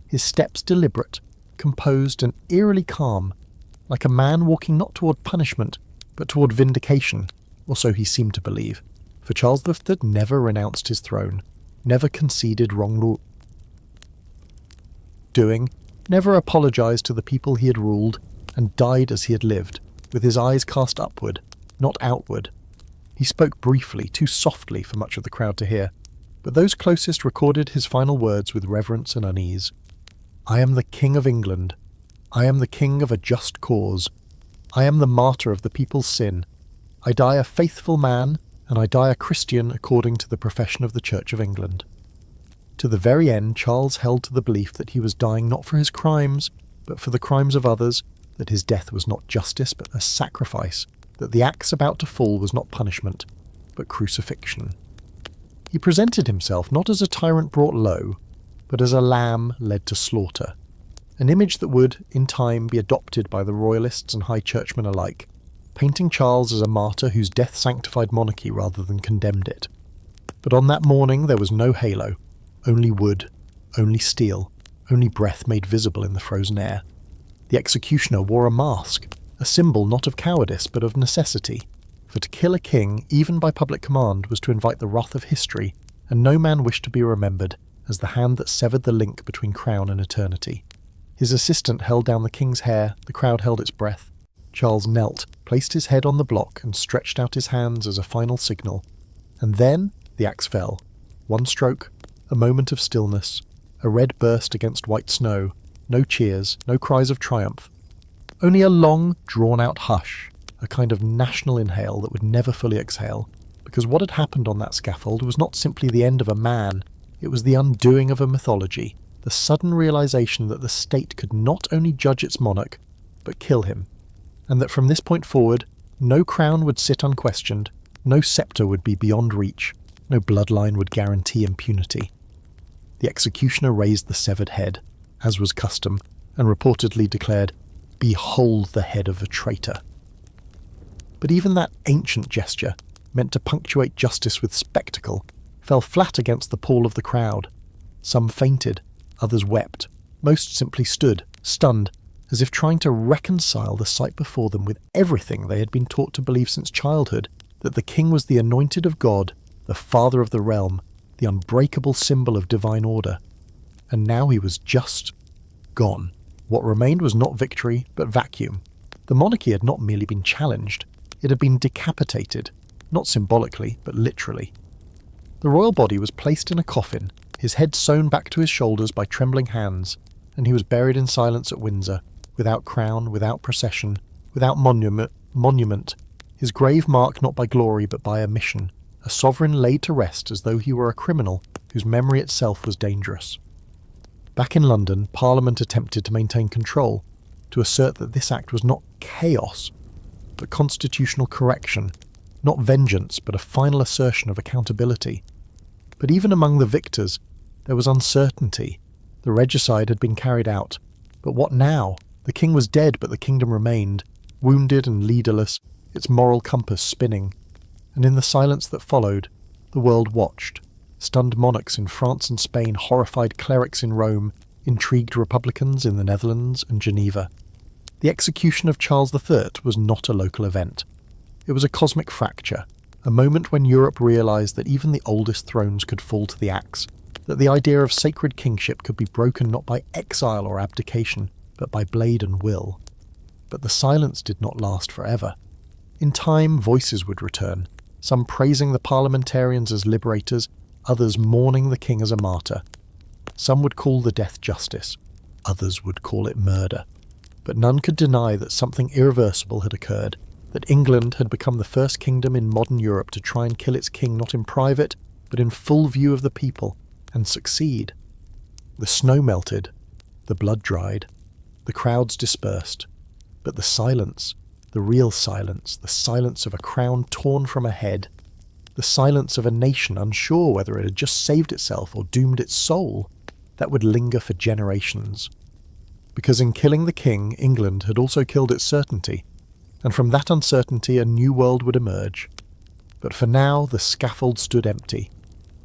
His steps deliberate, composed and eerily calm, like a man walking not toward punishment, but toward vindication, or so he seemed to believe, for Charles III never renounced his throne, never conceded wrongdoing, never apologized to the people he had ruled, and died as he had lived, with his eyes cast upward, not outward. He spoke briefly, too softly for much of the crowd to hear, but those closest recorded his final words with reverence and unease. "I am the King of England. I am the king of a just cause. I am the martyr of the people's sin. I die a faithful man, and I die a Christian according to the profession of the Church of England." To the very end, Charles held to the belief that he was dying not for his crimes, but for the crimes of others, that his death was not justice, but a sacrifice, that the axe about to fall was not punishment, but crucifixion. He presented himself not as a tyrant brought low, but as a lamb led to slaughter, an image that would, in time, be adopted by the royalists and high churchmen alike, painting Charles as a martyr whose death sanctified monarchy rather than condemned it. But on that morning there was no halo, only wood, only steel, only breath made visible in the frozen air. The executioner wore a mask, a symbol not of cowardice but of necessity, for to kill a king, even by public command, was to invite the wrath of history, and no man wished to be remembered as the hand that severed the link between crown and eternity. His assistant held down the king's hair, the crowd held its breath. Charles knelt, placed his head on the block, and stretched out his hands as a final signal. And then the axe fell. One stroke, a moment of stillness, a red burst against white snow, no cheers, no cries of triumph. Only a long, drawn-out hush, a kind of national inhale that would never fully exhale, because what had happened on that scaffold was not simply the end of a man, it was the undoing of a mythology, the sudden realization that the state could not only judge its monarch, but kill him, and that from this point forward, no crown would sit unquestioned, no sceptre would be beyond reach, no bloodline would guarantee impunity. The executioner raised the severed head, as was custom, and reportedly declared, "Behold the head of a traitor." But even that ancient gesture, meant to punctuate justice with spectacle, fell flat against the pall of the crowd. Some fainted, others wept, most simply stood, stunned, as if trying to reconcile the sight before them with everything they had been taught to believe since childhood, that the king was the anointed of God, the father of the realm, the unbreakable symbol of divine order. And now he was just gone. What remained was not victory, but vacuum. The monarchy had not merely been challenged, it had been decapitated, not symbolically, but literally. The royal body was placed in a coffin, his head sewn back to his shoulders by trembling hands, and he was buried in silence at Windsor, without crown, without procession, without monument, his grave marked not by glory but by omission, a sovereign laid to rest as though he were a criminal whose memory itself was dangerous. Back in London, Parliament attempted to maintain control, to assert that this act was not chaos, but constitutional correction, not vengeance, but a final assertion of accountability. But even among the victors, there was uncertainty. The regicide had been carried out. But what now? The king was dead, but the kingdom remained, wounded and leaderless, its moral compass spinning. And in the silence that followed, the world watched. Stunned monarchs in France and Spain, horrified clerics in Rome, intrigued republicans in the Netherlands and Geneva. The execution of Charles III was not a local event. It was a cosmic fracture, a moment when Europe realised that even the oldest thrones could fall to the axe, that the idea of sacred kingship could be broken not by exile or abdication, but by blade and will. But the silence did not last forever. In time, voices would return, some praising the parliamentarians as liberators, others mourning the king as a martyr. Some would call the death justice, others would call it murder. But none could deny that something irreversible had occurred, that England had become the first kingdom in modern Europe to try and kill its king not in private, but in full view of the people, and succeed. The snow melted, the blood dried, the crowds dispersed, but the silence, the real silence, the silence of a crown torn from a head, the silence of a nation unsure whether it had just saved itself or doomed its soul, that would linger for generations. because in killing the king, England had also killed its certainty, and from that uncertainty a new world would emerge. But for now the scaffold stood empty,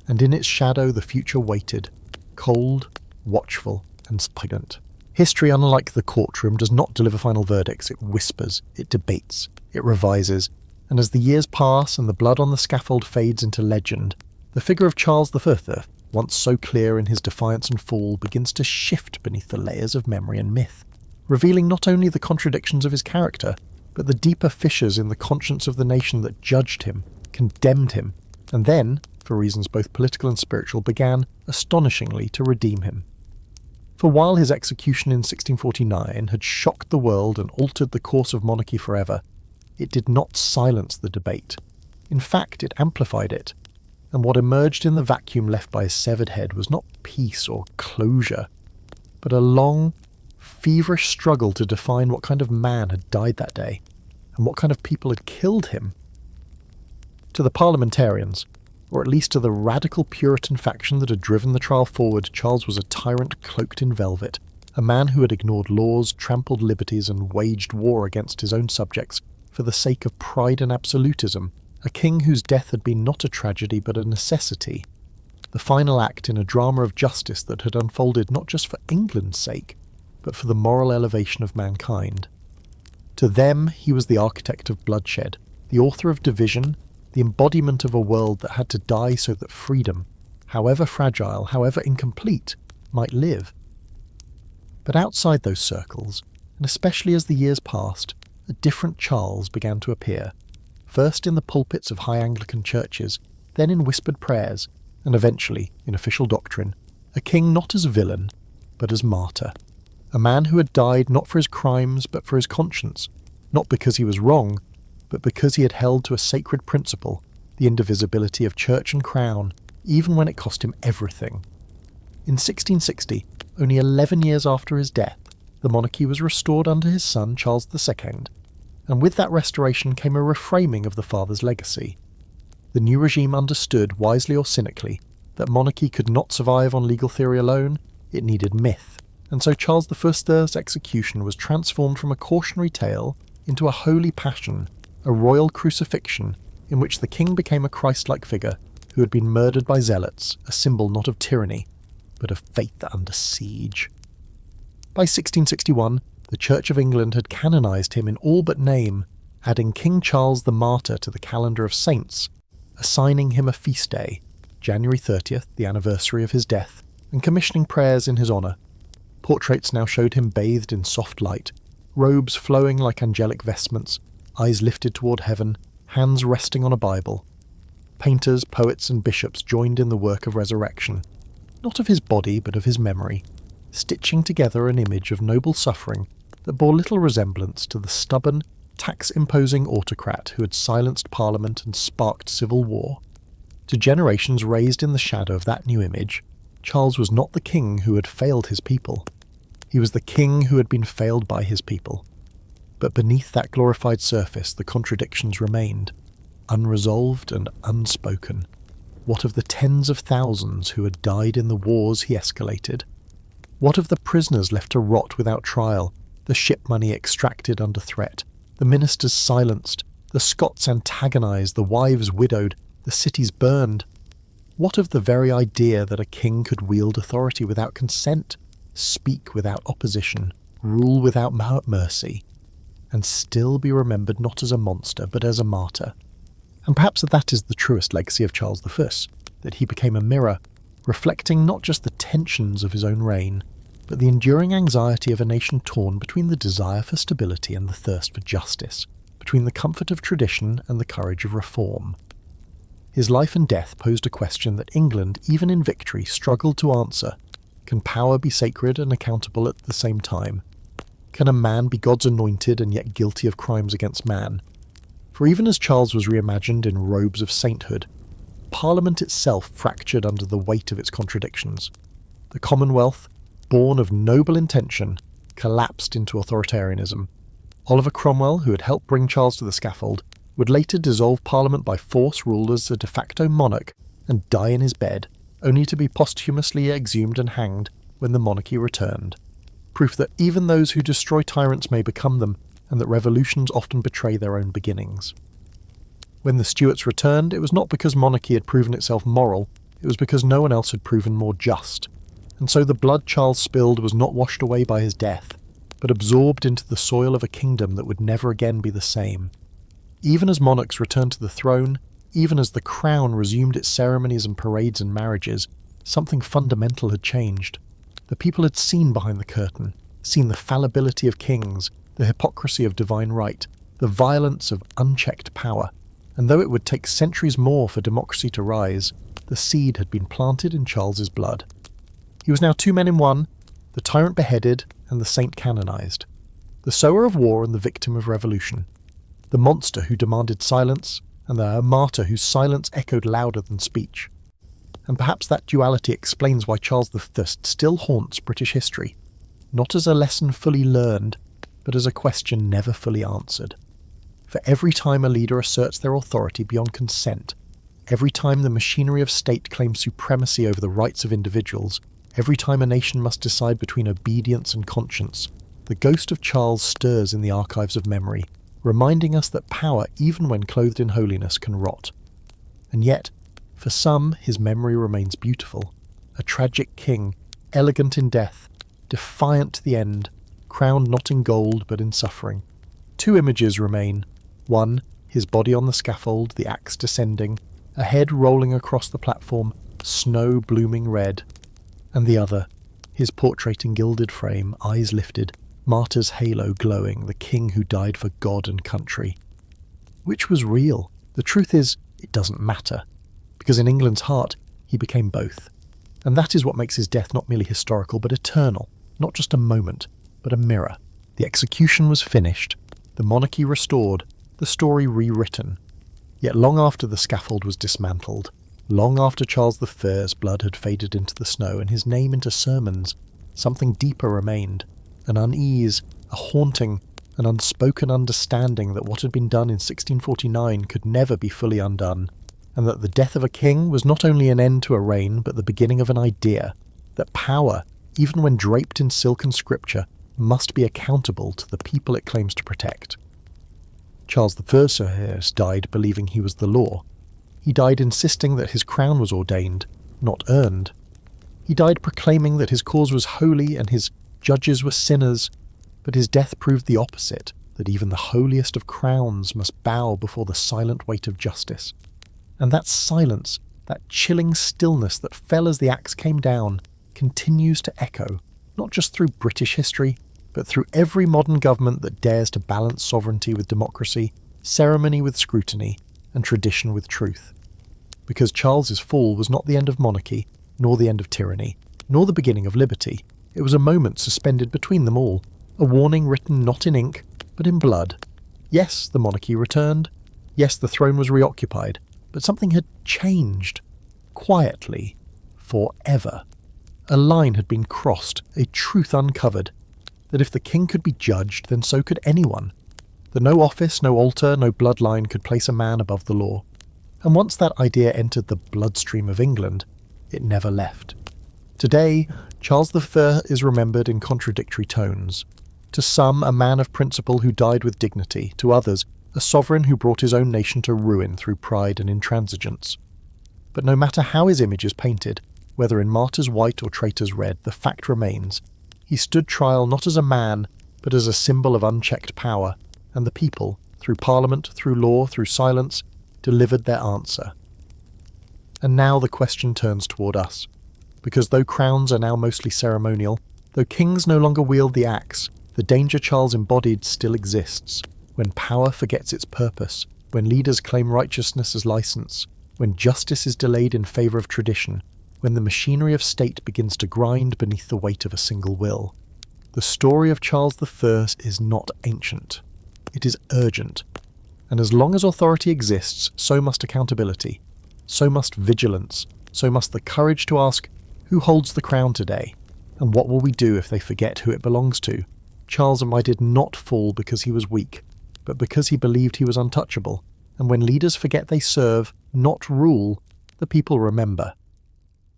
and in its shadow the future waited, cold, watchful, and pregnant. History, unlike the courtroom, does not deliver final verdicts. It whispers, it debates, it revises, and as the years pass and the blood on the scaffold fades into legend, the figure of Charles I, once so clear in his defiance and fall, begins to shift beneath the layers of memory and myth, revealing not only the contradictions of his character, but the deeper fissures in the conscience of the nation that judged him, condemned him, and then, for reasons both political and spiritual, began, astonishingly, to redeem him. For while his execution in 1649 had shocked the world and altered the course of monarchy forever, it did not silence the debate. In fact, it amplified it, and what emerged in the vacuum left by his severed head was not peace or closure, but a long, feverish struggle to define what kind of man had died that day, and what kind of people had killed him. To the parliamentarians, or at least to the radical Puritan faction that had driven the trial forward, Charles was a tyrant cloaked in velvet, a man who had ignored laws, trampled liberties, and waged war against his own subjects for the sake of pride and absolutism, a king whose death had been not a tragedy but a necessity, the final act in a drama of justice that had unfolded not just for England's sake, but for the moral elevation of mankind. To them he was the architect of bloodshed, the author of division, the embodiment of a world that had to die so that freedom, however fragile, however incomplete, might live. But outside those circles, and especially as the years passed, a different Charles began to appear, first in the pulpits of high Anglican churches, then in whispered prayers, and eventually in official doctrine, a king not as villain, but as martyr, a man who had died not for his crimes but for his conscience, not because he was wrong, but because he had held to a sacred principle, the indivisibility of church and crown, even when it cost him everything. In 1660, only 11 years after his death, the monarchy was restored under his son Charles II, and with that restoration came a reframing of the father's legacy. The new regime understood, wisely or cynically, that monarchy could not survive on legal theory alone, it needed myth, and so Charles I's execution was transformed from a cautionary tale into a holy passion, a royal crucifixion in which the king became a Christ-like figure who had been murdered by zealots, a symbol not of tyranny, but of faith under siege. By 1661, the Church of England had canonised him in all but name, adding King Charles the Martyr to the calendar of saints, assigning him a feast day, January 30th, the anniversary of his death, and commissioning prayers in his honour. Portraits now showed him bathed in soft light, robes flowing like angelic vestments, eyes lifted toward heaven, hands resting on a Bible. Painters, poets, and bishops joined in the work of resurrection, not of his body but of his memory, stitching together an image of noble suffering that bore little resemblance to the stubborn, tax-imposing autocrat who had silenced Parliament and sparked civil war. To generations raised in the shadow of that new image, Charles was not the king who had failed his people. He was the king who had been failed by his people. But beneath that glorified surface the contradictions remained, unresolved and unspoken. What of the tens of thousands who had died in the wars he escalated? What of the prisoners left to rot without trial, the ship money extracted under threat, the ministers silenced, the Scots antagonised, the wives widowed, the cities burned? What of the very idea that a king could wield authority without consent, speak without opposition, rule without mercy, and still be remembered not as a monster but as a martyr? And perhaps that is the truest legacy of Charles I, that he became a mirror, reflecting not just the tensions of his own reign, but the enduring anxiety of a nation torn between the desire for stability and the thirst for justice, between the comfort of tradition and the courage of reform. His life and death posed a question that England, even in victory, struggled to answer. Can power be sacred and accountable at the same time? Can a man be God's anointed and yet guilty of crimes against man? For even as Charles was reimagined in robes of sainthood, Parliament itself fractured under the weight of its contradictions. The Commonwealth, born of noble intention, collapsed into authoritarianism. Oliver Cromwell, who had helped bring Charles to the scaffold, would later dissolve Parliament by force, rule as a de facto monarch, and die in his bed, only to be posthumously exhumed and hanged when the monarchy returned. proof that even those who destroy tyrants may become them, and that revolutions often betray their own beginnings. When the Stuarts returned, it was not because monarchy had proven itself moral, it was because no one else had proven more just. And so the blood Charles spilled was not washed away by his death, but absorbed into the soil of a kingdom that would never again be the same. Even as monarchs returned to the throne, even as the crown resumed its ceremonies and parades and marriages, something fundamental had changed. The people had seen behind the curtain, seen the fallibility of kings, the hypocrisy of divine right, the violence of unchecked power, and though it would take centuries more for democracy to rise, the seed had been planted in Charles's blood. He was now two men in one, the tyrant beheaded and the saint canonized, the sower of war and the victim of revolution, the monster who demanded silence and the martyr whose silence echoed louder than speech. And perhaps that duality explains why Charles I still haunts British history, not as a lesson fully learned, but as a question never fully answered. For every time a leader asserts their authority beyond consent, every time the machinery of state claims supremacy over the rights of individuals, every time a nation must decide between obedience and conscience, the ghost of Charles stirs in the archives of memory, reminding us that power, even when clothed in holiness, can rot. And yet, for some, his memory remains beautiful. A tragic king, elegant in death, defiant to the end, crowned not in gold but in suffering. Two images remain. One, his body on the scaffold, the axe descending, a head rolling across the platform, snow blooming red. And the other, his portrait in gilded frame, eyes lifted, martyr's halo glowing, the king who died for God and country. Which was real? The truth is, it doesn't matter, because in England's heart, he became both. And that is what makes his death not merely historical, but eternal, not just a moment, but a mirror. The execution was finished, the monarchy restored, the story rewritten. Yet long after the scaffold was dismantled, long after Charles I's blood had faded into the snow and his name into sermons, something deeper remained, an unease, a haunting, an unspoken understanding that what had been done in 1649 could never be fully undone, and that the death of a king was not only an end to a reign but the beginning of an idea, that power, even when draped in silk and scripture, must be accountable to the people it claims to protect. Charles I died believing he was the law. He died insisting that his crown was ordained, not earned. He died proclaiming that his cause was holy and his judges were sinners, but his death proved the opposite, that even the holiest of crowns must bow before the silent weight of justice. And that silence, that chilling stillness that fell as the axe came down, continues to echo, not just through British history, but through every modern government that dares to balance sovereignty with democracy, ceremony with scrutiny, and tradition with truth. Because Charles's fall was not the end of monarchy, nor the end of tyranny, nor the beginning of liberty. It was a moment suspended between them all, a warning written not in ink, but in blood. Yes, the monarchy returned. Yes, the throne was reoccupied, but something had changed. Quietly. Forever. A line had been crossed, a truth uncovered, that if the king could be judged, then so could anyone. That no office, no altar, no bloodline could place a man above the law. And once that idea entered the bloodstream of England, it never left. Today, Charles I is remembered in contradictory tones. To some, a man of principle who died with dignity. To others, a sovereign who brought his own nation to ruin through pride and intransigence. But no matter how his image is painted, whether in martyr's white or traitor's red, the fact remains. He stood trial not as a man, but as a symbol of unchecked power, and the people, through parliament, through law, through silence, delivered their answer. And now the question turns toward us. Because though crowns are now mostly ceremonial, though kings no longer wield the axe, the danger Charles embodied still exists. When power forgets its purpose, when leaders claim righteousness as license, when justice is delayed in favour of tradition, when the machinery of state begins to grind beneath the weight of a single will. The story of Charles I is not ancient. It is urgent. And as long as authority exists, so must accountability. So must vigilance. So must the courage to ask, who holds the crown today? And what will we do if they forget who it belongs to? Charles did not fall because he was weak, but because he believed he was untouchable. And when leaders forget they serve, not rule, the people remember.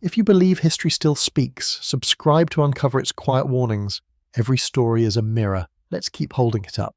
If you believe history still speaks, subscribe to uncover its quiet warnings. Every story is a mirror. Let's keep holding it up.